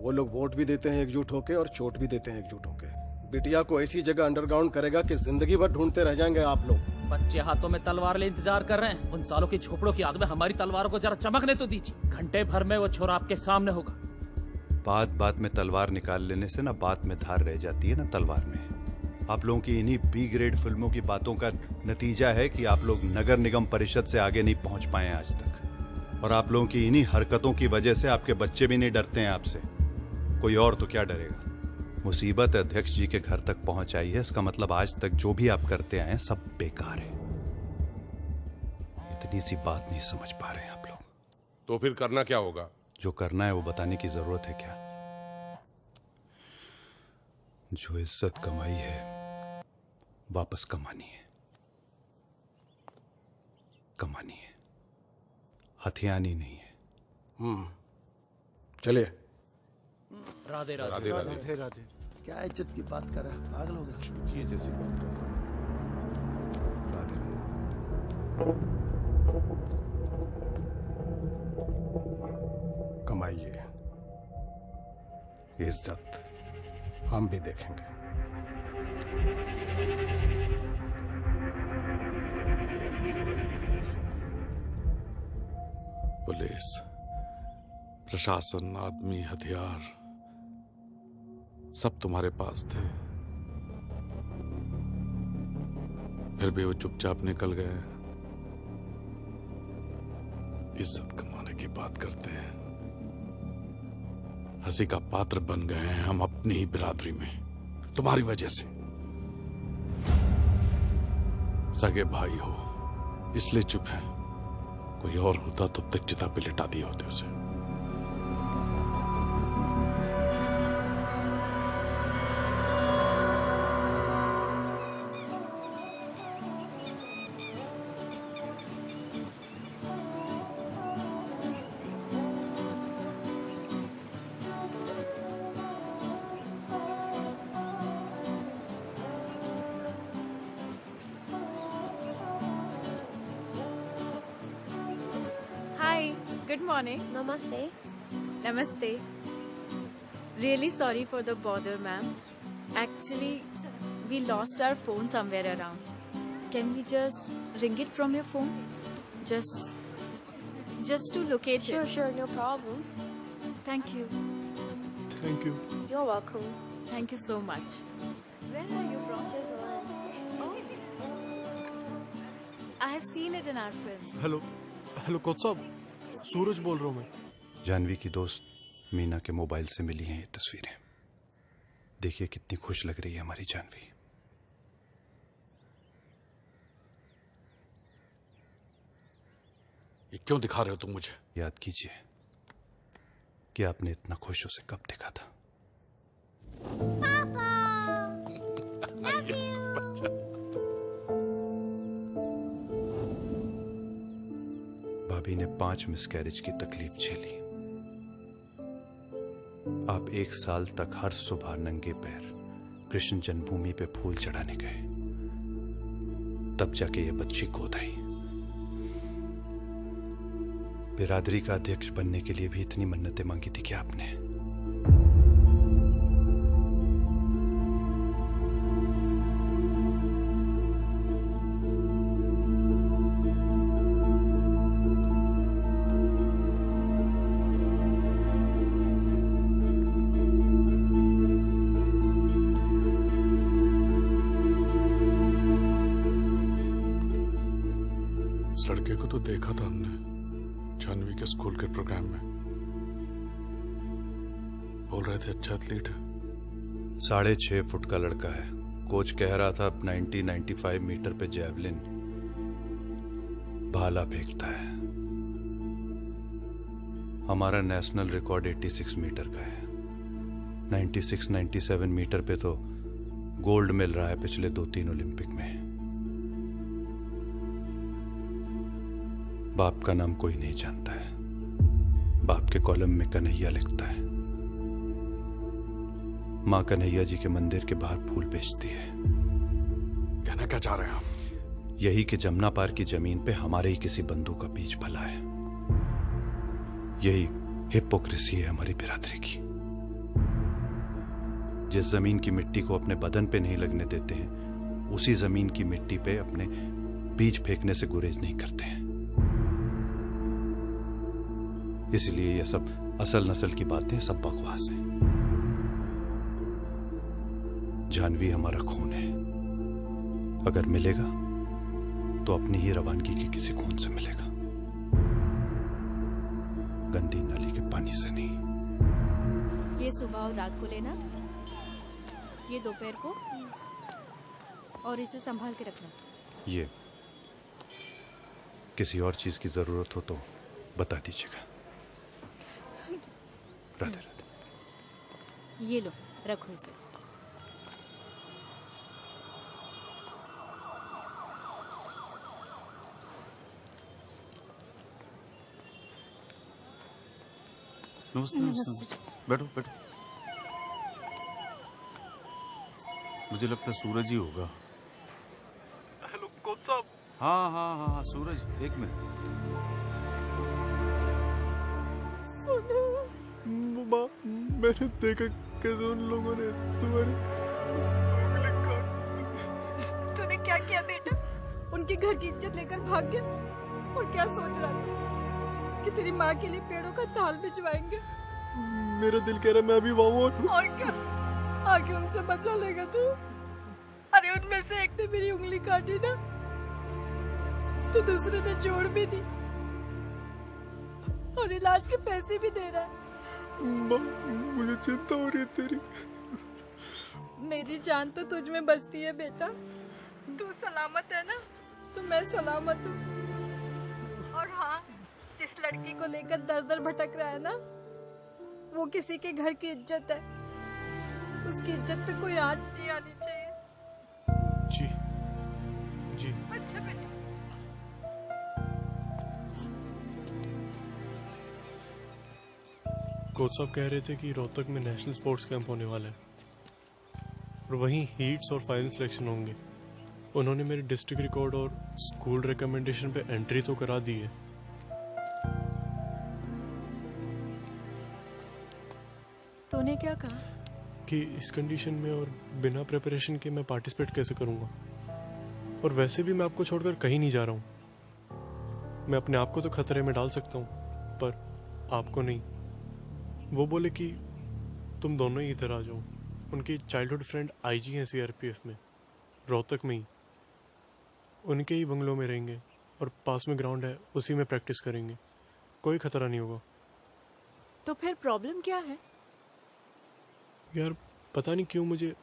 वो लोग वोट भी देते हैं एकजुट होके और चोट भी देते हैं एकजुट होके। बिटिया को ऐसी जगह अंडरग्राउंड करेगा कि जिंदगी भर ढूंढते रह जाएंगे आप लोग। बच्चे हाथों में तलवार ले इंतजार कर रहे हैं। उन सालों की झोपड़ों की याद में हमारी तलवारों को जरा चमकने तो दीजिए। घंटे भर में वो छोरा आपके सामने होगा। बात बात में तलवार निकाल लेने से ना बात में धार रह जाती है ना तलवार में। आप लोगों की इन्हीं बी ग्रेड फिल्मों की बातों का नतीजा है कि आप लोग नगर निगम परिषद से आगे नहीं पहुंच पाए आज तक। और आप लोगों की इन्हीं हरकतों की वजह से आपके बच्चे भी नहीं डरते हैं आपसे। कोई और तो क्या डरेगा। मुसीबत अध्यक्ष जी के घर तक पहुंच आई है, इसका मतलब आज तक जो भी आप करते आए सब बेकार है। इतनी सी बात नहीं समझ पा रहे हैं आप लोग। तो फिर करना क्या होगा? जो करना है वो बताने की जरूरत है क्या? जो इज्जत कमाई है वापस कमानी है, कमानी है, हथियानी नहीं है। चलिए। राधे राधे राधे राधे। राधे राधे। क्या इज्जत की बात कर रहा है, पागल हो गया। चूतिए जैसी बात कर रहा है। राधे कमाइए इज्जत, हम भी देखेंगे। पुलिस, प्रशासन, आदमी, हथियार सब तुम्हारे पास थे, फिर भी वो चुपचाप निकल गए। इज्जत कमाने की बात करते हैं। हंसी का पात्र बन गए हैं हम अपनी ही बिरादरी में, तुम्हारी वजह से। सगे भाई हो इसलिए चुप है, कोई और होता तो तक चिता पे लिटा दिए होते उसे। Good morning. Namaste. Namaste. Really sorry for the bother, ma'am. Actually, we lost our phone somewhere around. Can we just ring it from your phone? Just to locate it. Sure, no problem. Thank you. Thank you. You're welcome. Thank you so much. Where are you from? Switzerland. Oh. I have seen it in our films. Hello coach साहब, सूरज बोल रहा हूँ मैं। जानवी की दोस्त मीना के मोबाइल से मिली हैं ये तस्वीरें। देखिए कितनी खुश लग रही है हमारी जानवी। ये क्यों दिखा रहे हो तुम मुझे? याद कीजिए कि आपने इतना खुश उसे कब देखा था। भाभी ने 5 मिसकैरेज की तकलीफ झेली। आप 1 साल तक हर सुबह नंगे पैर कृष्ण जन्मभूमि पे फूल चढ़ाने गए, तब जाके ये बच्ची गोद आई। बिरादरी का अध्यक्ष बनने के लिए भी इतनी मन्नतें मांगी थी क्या आपने? इस लड़के को तो देखा था हमने जानवी के स्कूल के प्रोग्राम में। बोल रहे थे अच्छा एथलीट है। 6.5 फुट का लड़का है। कोच कह रहा था 90-95 मीटर पे जैवलिन भाला फेंकता है। हमारा नेशनल रिकॉर्ड 86 मीटर का है। 96-97 मीटर पे तो गोल्ड मिल रहा है पिछले 2-3 ओलंपिक में। बाप का नाम कोई नहीं जानता है। बाप के कॉलम में कन्हैया लिखता है। माँ कन्हैया जी के मंदिर के बाहर फूल बेचती है। कहना क्या चाह रहे हैं आप? यही कि जमुना पार की जमीन पे हमारे ही किसी बंधु का बीज फला है। यही हिपोक्रेसी है हमारी बिरादरी की। जिस जमीन की मिट्टी को अपने बदन पे नहीं लगने देते हैं, उसी जमीन की मिट्टी पे अपने बीज फेंकने से गुरेज नहीं करते हैं। इसलिए यह सब असल नस्ल की बातें सब बकवास हैं। जानवी हमारा खून है। अगर मिलेगा तो अपनी ही रवानगी के किसी खून से मिलेगा, गंदी नाली के पानी से नहीं। ये सुबह और रात को लेना, ये दोपहर को, और इसे संभाल के रखना। ये किसी और चीज की जरूरत हो तो बता दीजिएगा। राधे राधे। ये लो, रखो इसे। नमस्ते। नमस्ते। बैठो बैठो। मुझे लगता है सूरज ही होगा। हेलो कोच साहब। हाँ हाँ हाँ हाँ सूरज, एक मिनट। माँ, मैंने देखा कैसे उन लोगों ने तुम्हारी उंगली काट। तूने क्या किया बेटा? उनके घर की इज्जत लेकर भाग गया। और क्या सोच रहा था कि तेरी माँ के लिए पेड़ों का ताल भिजवाएंगे? मेरा दिल कह रहा मैं अभी वहाँ और क्या आगे उनसे बदला लेगा तू? अरे उनमें से एक ने मेरी उंगली काटी ना, तो दूसरे ने जोड़ भी दी और इलाज के पैसे भी दे रहा है। मुझे चिंता हो रही है तेरी। मेरी जान तो तुझ में बसती है बेटा। तू सलामत है ना? तो मैं सलामत हूँ। और हाँ, जिस लड़की को लेकर दर दर भटक रहा है ना, वो किसी के घर की इज्जत है। उसकी इज्जत पे कोई आंच नहीं आनी चाहिए। जी जी। अच्छा बेटा। कोच साहब कह रहे थे कि रोहतक में नेशनल स्पोर्ट्स कैंप होने वाला है और वहीं हीट्स और फाइनल सिलेक्शन होंगे। उन्होंने मेरे डिस्ट्रिक्ट रिकॉर्ड और स्कूल रिकमेंडेशन पे एंट्री तो करा दी है। तूने क्या कहा? कि इस कंडीशन में और बिना प्रिपरेशन के मैं पार्टिसिपेट कैसे करूंगा। और वैसे भी मैं आपको छोड़कर कहीं नहीं जा रहा हूँ। मैं अपने आप को तो खतरे में डाल सकता हूँ, पर आपको नहीं। वो बोले कि तुम दोनों ही इधर आ जाओ। उनकी चाइल्डहुड फ्रेंड आईजी हैं सीआरपीएफ में, रोहतक में ही। उनके ही बंगलों में रहेंगे और पास में ग्राउंड है, उसी में प्रैक्टिस करेंगे। कोई खतरा नहीं होगा। तो फिर प्रॉब्लम क्या है? यार पता नहीं क्यों मुझे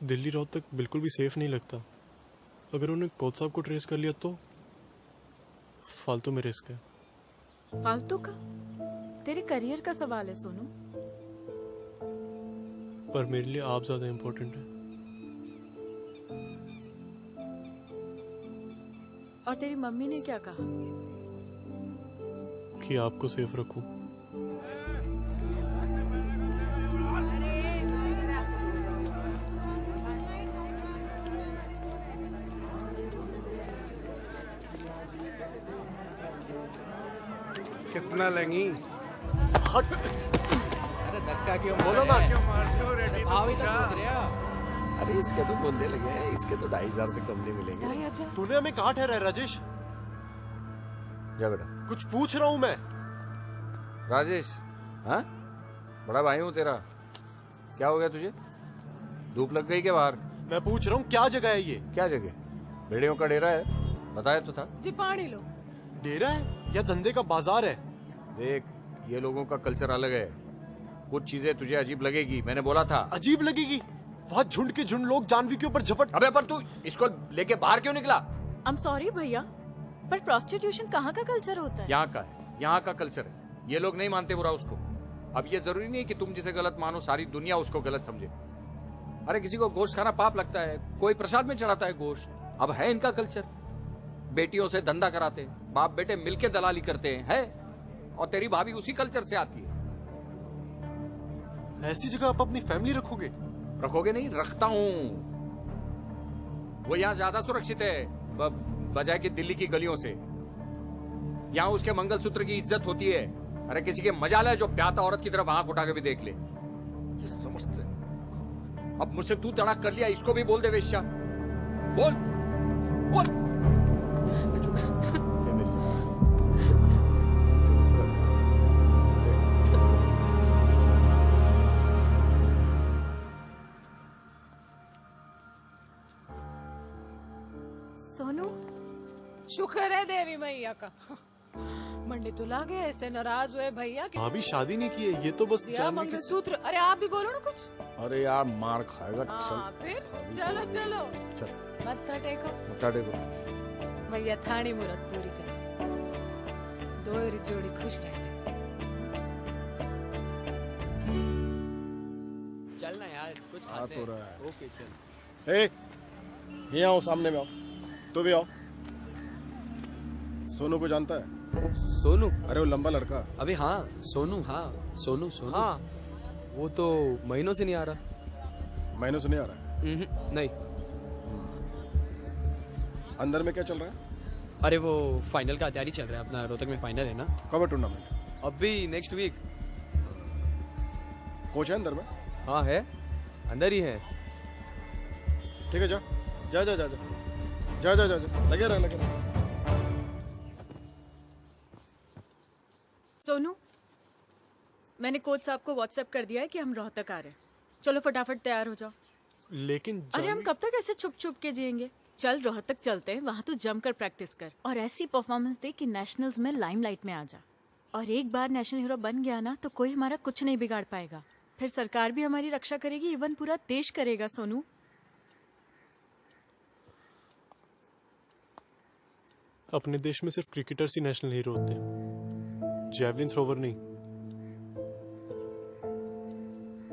दिल्ली रोहतक बिल्कुल भी सेफ नहीं लगता। अगर उन्हें कोच साहब को ट्रेस कर लिया तो फालतू में रिस्क है। फालतू का? तेरे करियर का सवाल है सोनू। पर मेरे लिए आप ज्यादा इम्पोर्टेंट है। और तेरी मम्मी ने क्या कहा? कि आपको सेफ रखूं। कितना लेंगी? हट। अरे धक्का क्यों बोलो ना, क्यों मारते हो? रेडी तो पूछा। अरे इसके तो बंदे लगे हैं, इसके तो 2,500 से कम नहीं मिलेंगे। तूने हमें कहाँ ठहरा है राजेश? जा बेटा। कुछ पूछ रहा हूँ मैं। राजेश, हाँ बड़ा भाई हूँ तेरा। क्या हो गया तुझे? धूप लग गई क्या बाहर? मैं पूछ रहा हूँ क्या जगह है ये? क्या जगह? भेड़ियों का डेरा है, बताया तो था। जी पानी लो। डेरा है या धंधे का बाजार है? देख, ये लोगों का कल्चर अलग है। कुछ चीजें तुझे अजीब लगेगी, मैंने बोला था। अजीब लगेगी? वहाँ झुंड के झुंड लोग जानवी के ऊपर झपट। अबे पर तू इसको लेके बाहर क्यों निकला? I'm sorry भैया, पर प्रोस्टिट्यूशन कहाँ का कल्चर होता है? यहाँ का है, यहाँ का कल्चर है। ये लोग नहीं मानते बुरा उसको। अब ये जरूरी नहीं कि तुम जिसे गलत मानो सारी दुनिया उसको गलत समझे। अरे किसी को गोश्त खाना पाप लगता है, कोई प्रसाद में चढ़ाता है गोश्त। अब है इनका कल्चर, बेटियों से धंधा कराते, बाप बेटे मिलके दलाली करते हैं, है? और तेरी भाभी उसी कल्चर से आती है। ऐसी जगह आप अपनी फैमिली रखोगे? रखोगे नहीं, रखता हूँ। वो यहाँ ज्यादा सुरक्षित है बजाय कि दिल्ली की गलियों से। यहाँ उसके मंगलसूत्र की इज्जत होती है। अरे किसी के मजाल है जो प्याता औरत की तरफ आंख उठा के भी देख ले। ये समझते। अब मुझसे तू तड़ाक कर लिया, इसको भी बोल दे वेश्या। बोल बोल। सोनू, शुक्र है देवी मैया का। मंडी तो लागे, ऐसे नाराज हुए भैया कि भाभी शादी नहीं की है, ये तो बस दिया मंगलसूत्र। अरे आप भी बोलो ना कुछ। अरे यार मार खाएगा। हाँ, फिर चलो चलो मत्था टेको। मत्था टेको। भैया थानी मुराद पूरी कर, दोहरी जोड़ी खुश रहे। चलना यार, कुछ आ तो रहा है। ओके चल। ए, ये आओ, सामने में आओ। तू भी आओ। सोनू को जानता है? सोनू? अरे वो लंबा लड़का। अबे हाँ सोनू, हाँ सोनू सोनू। हाँ वो तो महीनों से नहीं आ रहा। महीनों से नहीं आ रहा है? नहीं। अंदर में क्या चल रहा है? अरे वो फाइनल का तैयारी चल रहा है अपना, रोहतक में फाइनल है ना। कब है टूर्नामेंट? अभी नेक्स्ट वीक। कोच है अंदर में? हाँ है, अंदर ही है। ठीक है, जा जा जा जा जा जा जा जा, लगे रहे लगे रहे। सोनू, मैंने कोच साहब को व्हाट्सएप कर दिया है कि हम रोहतक आ रहे हैं। चलो फटाफट तैयार हो जाओ। लेकिन अरे हम कब तक ऐसे छुप छुप के जिएंगे? चल रोहतक चलते हैं, वहाँ तो जमकर प्रैक्टिस कर और ऐसी परफॉर्मेंस दे कि नेशनल्स में लाइमलाइट में आ जा। और एक बार नेशनल हीरो बन गया ना तो कोई हमारा कुछ नहीं बिगाड़ पाएगा। फिर सरकार भी हमारी रक्षा करेगी, इवन पूरा देश करेगा। सोनू, अपने देश में सिर्फ क्रिकेटर्स ही नेशनल हीरो होते हैं, जैवलिन थ्रोवर नहीं।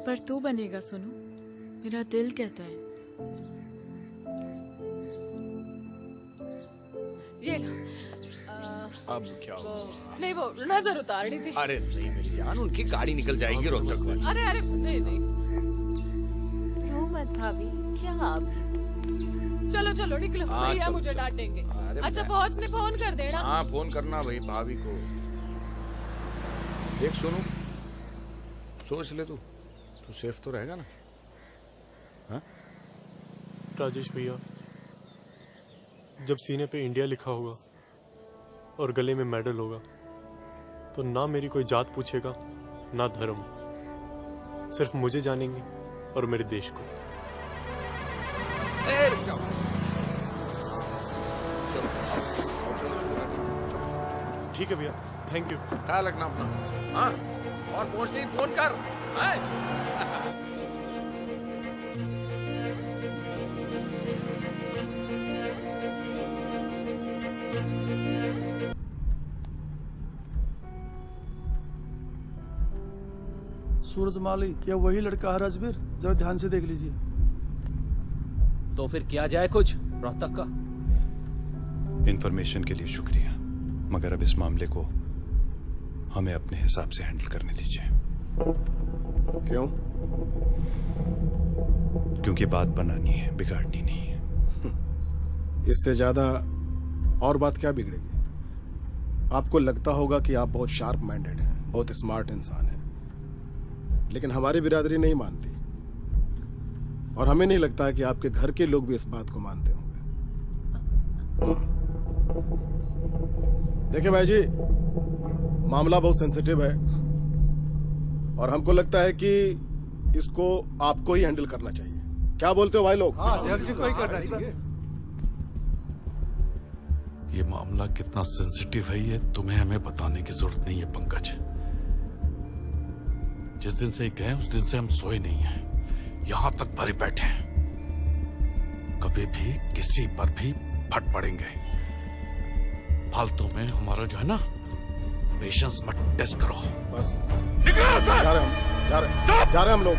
पर तू बनेगा सोनू, मेरा दिल कहता है। ये लो। अब क्या वो नहीं, वो नजर उतारनी थी। अरे नहीं मेरी जान, उनकी गाड़ी निकल जाएगी रोहतक में। अरे अरे नहीं नहीं, रो मत भाभी, क्या आप? चलो चलो निकलो, हाँ, भैया चलो, मुझे चलो। डांटेंगे। अरे अच्छा मैं- पहुंचने फोन कर देना। हाँ फोन करना भाई भाभी को। देख सोनू, सोच ले तू सेफ तो रहेगा ना? हाँ? राजेश भैया, जब सीने पे इंडिया लिखा होगा और गले में मेडल होगा तो ना मेरी कोई जात पूछेगा ना धर्म, सिर्फ मुझे जानेंगे और मेरे देश को। ए, रुक जाओ। ठीक है भैया, थैंक यू। ख्याल रखना अपना। हाँ, और पहुंचते ही फोन कर। सूरजमाली, क्या वही लड़का है राजवीर? जरा ध्यान से देख लीजिए। तो फिर किया जाए कुछ रोहतक का? इंफॉर्मेशन के लिए शुक्रिया, मगर अब इस मामले को हमें अपने हिसाब से हैंडल करने दीजिए। क्यों? क्योंकि बात बनानी है, बिगाड़नी नहीं है। इससे ज्यादा और बात क्या बिगड़ेगी? आपको लगता होगा कि आप बहुत शार्प माइंडेड हैं, बहुत स्मार्ट इंसान हैं, लेकिन हमारी बिरादरी नहीं मानती और हमें नहीं लगता है कि आपके घर के लोग भी इस बात को मानते होंगे। देखिए भाई जी, मामला बहुत सेंसिटिव है और हमको लगता है कि इसको आपको ही हैंडल करना चाहिए। क्या बोलते हो भाई लोग? हाँ, जल्दी कोई करना चाहिए। ये मामला कितना सेंसिटिव है ये तुम्हें हमें बताने की जरूरत नहीं है पंकज। जिस दिन से गए उस दिन से हम सोए नहीं हैं, यहां तक भरे बैठे हैं। कभी भी किसी पर भी फट पड़ेंगे। फालतू में हमारा जो है ना पेशेंस मत टेस्ट करो। बस निकलो सर। जा रहे हम लोग।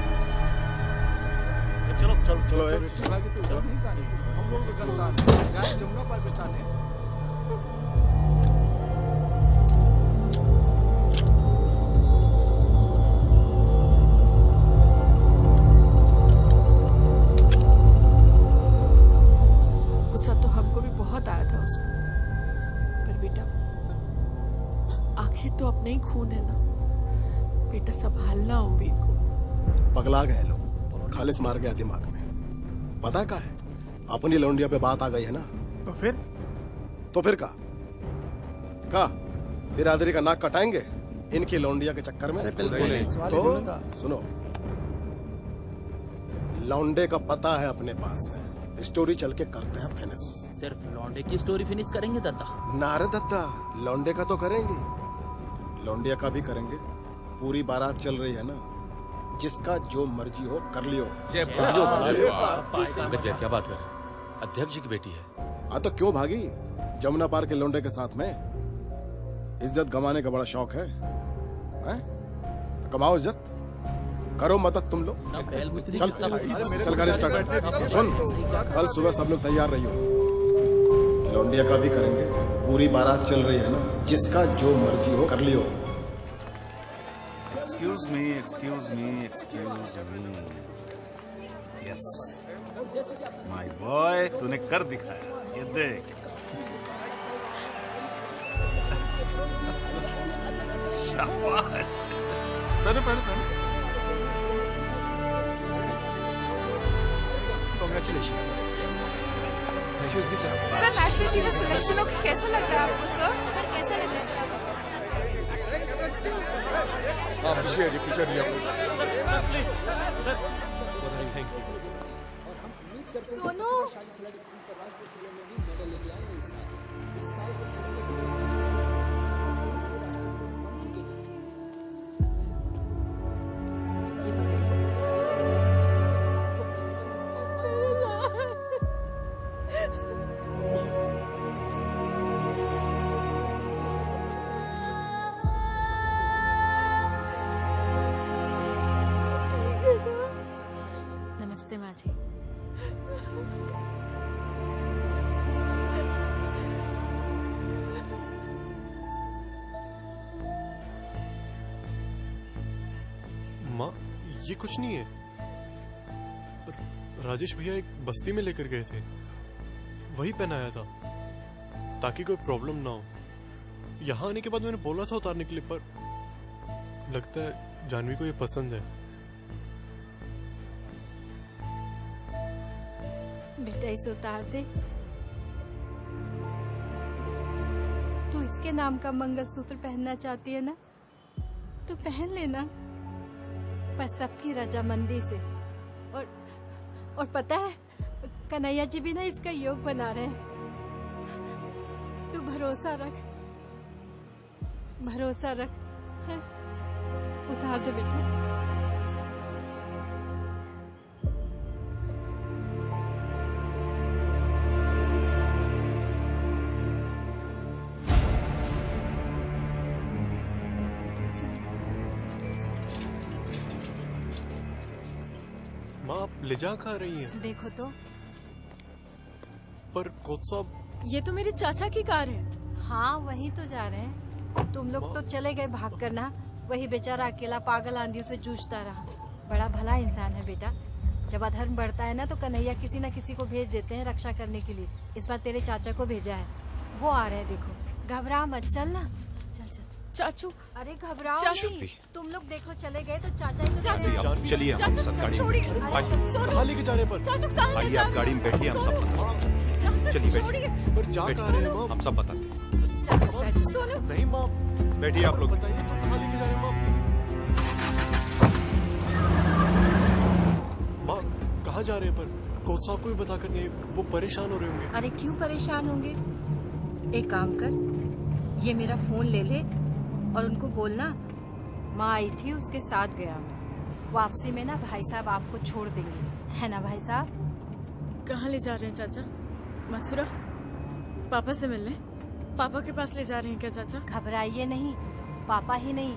चलो हम लोग जमुना पार पे जाने। गुस्सा तो हमको भी बहुत आया था उसमें, पर बेटा आखिर तो अपने ही खून है ना बेटा, संभालना उम्मीद को। पगला गए लोग, खालिस मार गया दिमाग में। पता क्या है, अपनी लौंडिया पे बात आ गई है ना। तो फिर का बिरादरी का नाक कटाएंगे इनकी लौंडिया के चक्कर में। तो सुनो, लौंडे का पता है अपने पास है, स्टोरी चल के करते हैं फिनिश। सिर्फ लौंडे की स्टोरी फिनिश करेंगे दत्ता? नारे दत्ता, लौंडे का तो करेंगे, लौंडिया का भी करेंगे। पूरी बारात चल रही है ना, जिसका जो मर्जी हो कर लियो। क्या बात कर, अध्यक्ष जी की बेटी है? हाँ तो क्यों भागी जमुना पार के लौंडे के साथ में? इज्जत गंवाने का बड़ा शौक है, हैं? तो कमाओ इज्जत, करो मदद तुम लोग। चल गाड़ी स्टार्ट। सुन, कल सुबह सब लोग तैयार रहियो, लौंडिया का भी करेंगे। पूरी बारात चल रही है ना, जिसका जो मर्जी हो कर लियो। Excuse me. Yes my boy, तूने कर दिखाया, ये देख। शाबाश। Congratulations. सर नेशनल टीम में सिलेक्शन होकर कैसा लग रहा है आपको सर? सर कैसा लग रहा है सर आपको? आप पीछे हटिए। सोनू नमस्ते माँ जी। माँ, ये कुछ नहीं है। राजेश भैया एक बस्ती में लेकर गए थे, वही पहनाया था ताकि कोई प्रॉब्लम ना हो। यहाँ आने के बाद मैंने बोला था उतारने के लिए, पर लगता है जानवी को ये पसंद है। बेटा इसे उतार दे। तू इसके नाम का मंगलसूत्र पहनना चाहती है ना, तो पहन लेना, पर सबकी रजामंदी से। और पता है कन्हैया जी भी ना इसका योग बना रहे हैं। तू भरोसा रख है? उतार दे बेटा। माँ, आप ले जा कहाँ रही हैं? देखो तो। पर कोच साहब, ये तो मेरे चाचा की कार है। हाँ वहीं तो जा रहे हैं। तुम लोग तो चले गए भाग कर ना, वही बेचारा अकेला पागल आंधियों से जूझता रहा। बड़ा भला इंसान है बेटा। जब अधर्म बढ़ता है ना तो कन्हैया किसी न किसी को भेज देते हैं रक्षा करने के लिए। इस बार तेरे चाचा को भेजा है, वो आ रहे हैं। देखो, घबरा मत, चल ना, चल। चाचू, अरे घबराओ नहीं, तुम लोग देखो चले गए तो चाचा ही तो चलिए हमारे साथ गाड़ी में। कहाँ लेके जा रहे हैं? पर आइए आप गाड़ी में बैठिए, हम सब बताते। चलिए बैठिए। पर जा कहाँ रहे हैं माँ? हम सब बताते। नहीं माँ, बैठिए आप लोग। बताइए तो कहाँ लेके जा रहे हैं माँ? माँ कहाँ जा रहे हैं? पर कोच साहब को भी बता कर नहीं, वो परेशान हो रहे होंगे। अरे क्यों परेशान होंगे? एक काम कर, ये मेरा फोन ले ले और उनको बोलना माँ आई थी, उसके साथ गया हूँ। वापसी में ना भाई साहब आपको छोड़ देंगे, है ना भाई साहब? कहाँ ले जा रहे हैं चाचा? मथुरा? पापा से मिलने? पापा के पास ले जा रहे हैं क्या चाचा? घबराइए नहीं, पापा ही नहीं,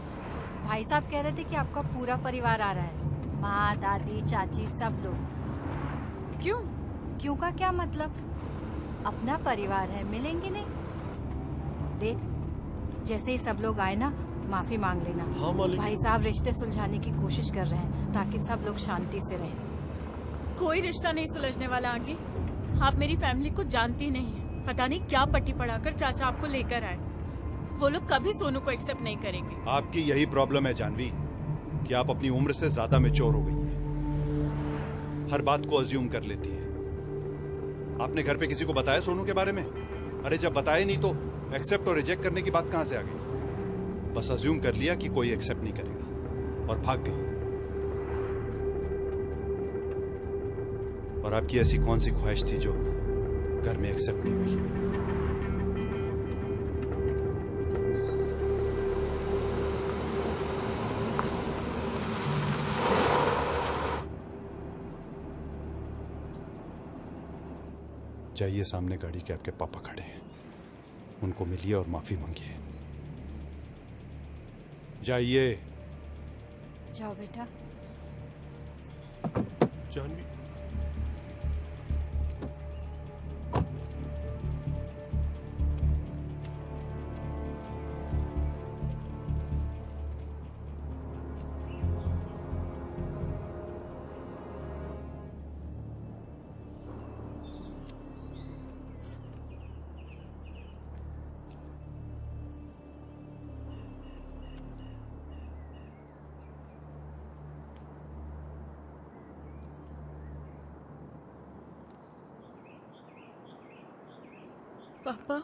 भाई साहब कह रहे थे कि आपका पूरा परिवार आ रहा है, माँ, दादी, चाची, सब लोग। क्यों? क्यों का क्या मतलब? अपना परिवार है, मिलेंगे नहीं? देख, जैसे ही सब लोग आए ना, माफी मांग लेना। हाँ मालिक। भाई साहब रिश्ते सुलझाने की कोशिश कर रहे हैं ताकि सब लोग शांति से रहें। कोई रिश्ता नहीं सुलझने वाला आंटी। आप मेरी फैमिली को जानती नहीं है। पता नहीं क्या पट्टी पढ़ाकर चाचा आपको लेकर आए। वो लोग कभी सोनू को एक्सेप्ट नहीं करेंगे। आपकी यही प्रॉब्लम है जानवी, कि आप अपनी उम्र से ज्यादा मैच्योर हो गई हैं। हर बात को अज्यूम कर लेती हैं। आपने घर पे किसी को बताया सोनू के बारे में? अरे जब बताया नहीं तो एक्सेप्ट और रिजेक्ट करने की बात कहां से आ गई? बस अज्यूम कर लिया कि कोई एक्सेप्ट नहीं करेगा और भाग गई। और आपकी ऐसी कौन सी ख्वाहिश थी जो घर में एक्सेप्ट नहीं हुई? जाइए, सामने गाड़ी के आपके पापा खड़े हैं, उनको मिलिए और माफी मांगिए। जाइए। जाओ बेटा। जानवी, पापा,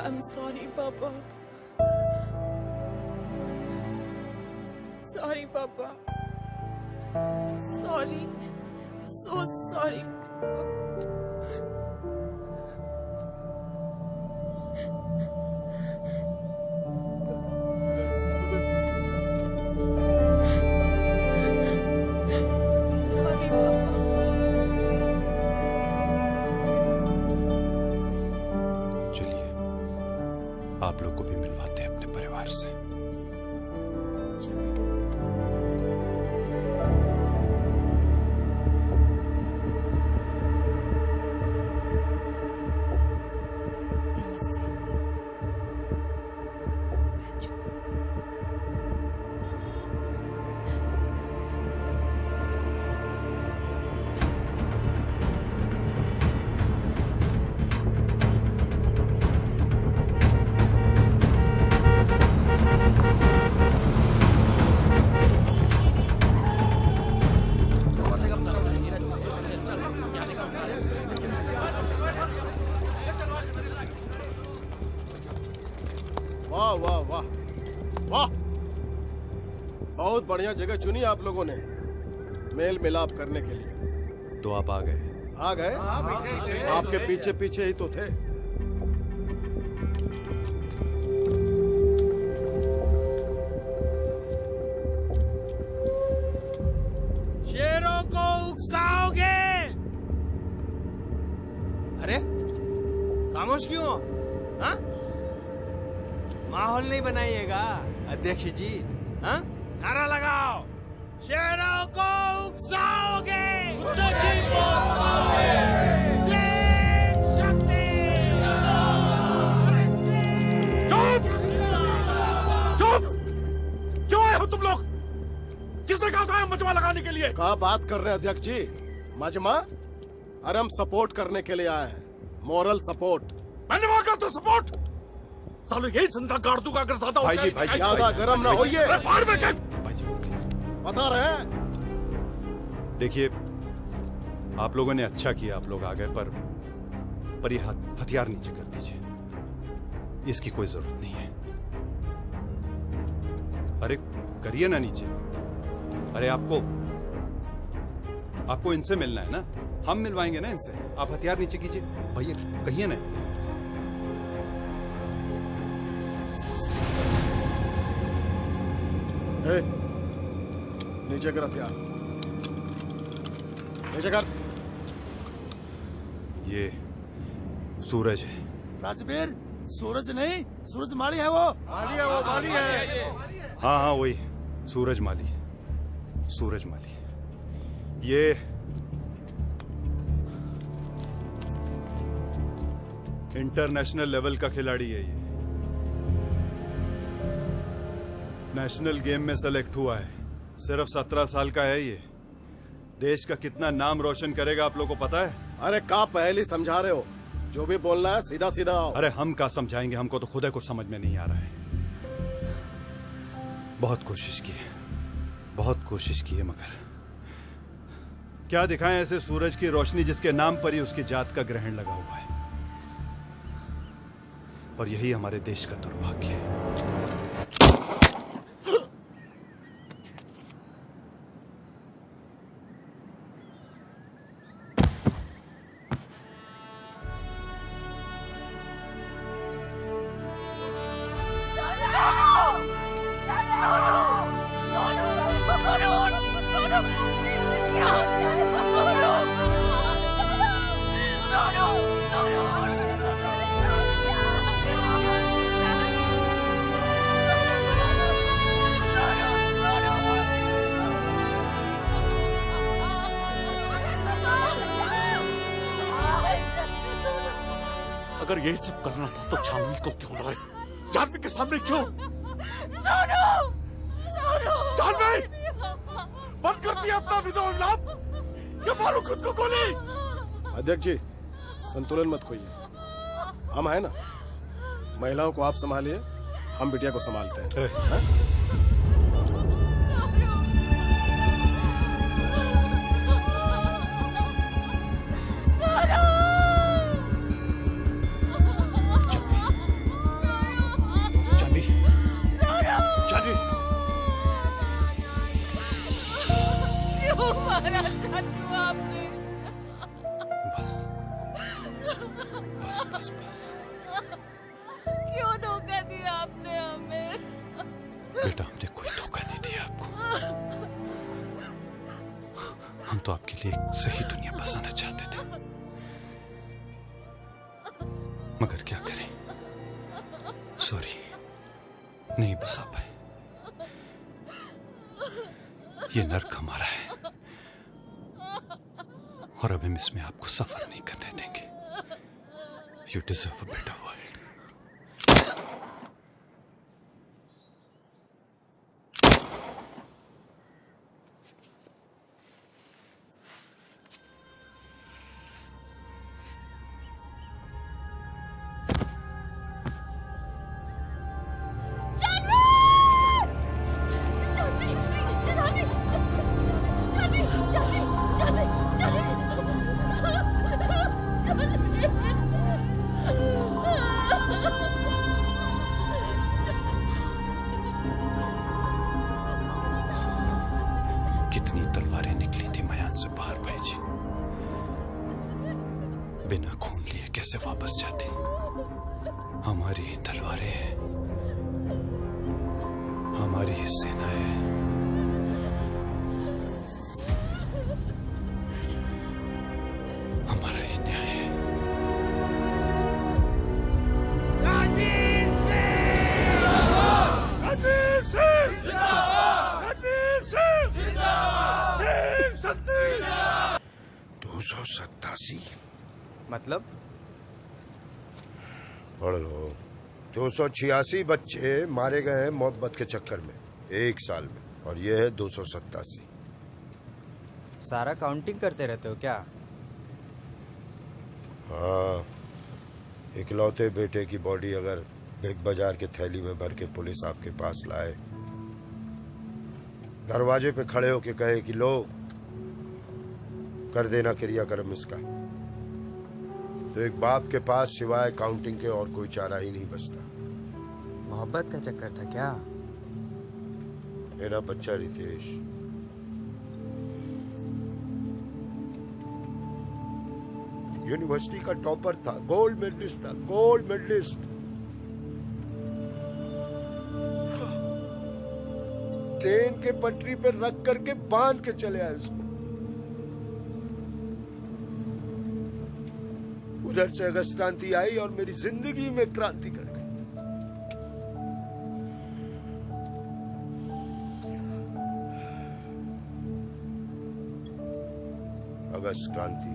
I'm sorry, Papa. Sorry, Papa. Sorry. So sorry. Sorry, Papa. चलिए, आप लोग को भी मिलवाते हैं अपने परिवार से। वाह वाह वाह वाह, बहुत बढ़िया जगह चुनी आप लोगों ने मेल मिलाप करने के लिए। तो आप आ गए? आ गए? आपके पीछे पीछे ही तो थे। शेरों को उकसाओगे? अरे खामोश क्यों हो? हाँ? माहौल नहीं बनाइएगा अध्यक्ष जी। हाँ? नारा लगाओ, शेरों को उकसाओगे? शेर शक्ति! चुप! चुप! क्यों आए हो तुम लोग? किसने कहा था मजमा लगाने के लिए? क्या बात कर रहे हैं अध्यक्ष जी? मजमा? अरे हम सपोर्ट करने के लिए आए हैं, मॉरल सपोर्ट। मैंने मांगा तो सपोर्ट। सालों यही जिंदा गाड़ दूंगा अगर ज्यादा भाई जी, भाई जी, ज्यादा गर्म ना होइए। बता रहे हैं। देखिए, आप लोगों ने अच्छा किया, आप लोग आ गए, पर ये हथियार नीचे कर दीजिए, इसकी कोई जरूरत नहीं है। अरे करिए ना नीचे। अरे आपको इनसे मिलना है ना, हम मिलवाएंगे ना इनसे। आप हथियार नीचे कीजिए भैया, कहिए ना। नीचे कर हथियार, नीचे कर। ये सूरज है। राजवीर, सूरज नहीं, सूरज माली है वो। माली है वो, माली है। हाँ हाँ वही, सूरज माली, सूरज माली। ये इंटरनेशनल लेवल का खिलाड़ी है। ये नेशनल गेम में सेलेक्ट हुआ है। सिर्फ 17 साल का है ये। देश का कितना नाम रोशन करेगा आप लोगों को पता है? अरे का पहली समझा रहे हो? जो भी बोलना है सीधा सीधा आओ। अरे हम का समझाएंगे, हमको तो खुद कुछ समझ में नहीं आ रहा है। बहुत कोशिश की है, बहुत कोशिश की है, मगर क्या दिखाएं ऐसे सूरज की रोशनी जिसके नाम पर ही उसकी जात का ग्रहण लगा हुआ है। और यही हमारे देश का दुर्भाग्य है। अगर यही सब करना था तो जानवी को क्यों लाए? जानवी के सामने क्यों? जानवी, बंद कर दिया अपना विधवा विलाप, या मारो खुद को गोली। अध्यक्ष जी, संतुलन मत खोइए। हम है ना, महिलाओं को आप संभालिए, हम बिटिया को संभालते हैं। क्यों धोखा दिया आपने हमें? बेटा, हमने कोई धोखा नहीं दिया आपको। हम तो आपके लिए एक सही दुनिया बसाना चाहते थे, मगर क्या करें, सॉरी, नहीं बसा पाए। ये नर्क हमारा है और अब हम इसमें आपको सफर नहीं करने देंगे। You deserve a better world. कितनी तलवारें निकली थी मयान से बाहर भाई जी, बिना खून लिए कैसे वापस जाते? हमारी ही तलवारें हैं, हमारी ही सेना है। हमारा ही न्याय है। रणवीर सिंह जिंदाबाद! रणवीर सिंह जिंदाबाद! सिंह शक्ति! 287 मतलब? पढ़ लो। 286 बच्चे मारे गए हैं मोहब्बत के चक्कर में 1 साल में, और ये है 287। सारा काउंटिंग करते रहते हो क्या? हाँ, इकलौते बेटे की बॉडी अगर बिग बाजार के थैली में भर के पुलिस आपके पास लाए, दरवाजे पे खड़े होके कहे कि लो कर देना क्रियाक्रम इसका, तो एक बाप के पास सिवाय काउंटिंग के और कोई चारा ही नहीं बचता। मोहब्बत का चक्कर था क्या? मेरा बच्चा रितेश यूनिवर्सिटी का टॉपर था, गोल्ड मेडलिस्ट था, गोल्ड मेडलिस्ट। ट्रेन के पटरी पे रख करके बांध के चले आए उसको। उधर से अगस्त क्रांति आई और मेरी जिंदगी में क्रांति कर गई। अगस्त क्रांति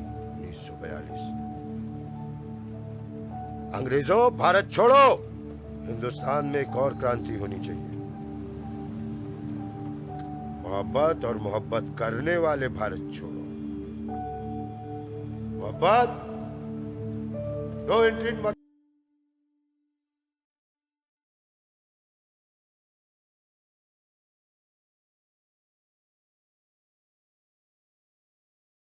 1942। अंग्रेजों, भारत छोड़ो। हिंदुस्तान में एक और क्रांति होनी चाहिए। मोहब्बत और मोहब्बत करने वाले भारत छोड़ो। मोहब्बत, दो एंट्री मत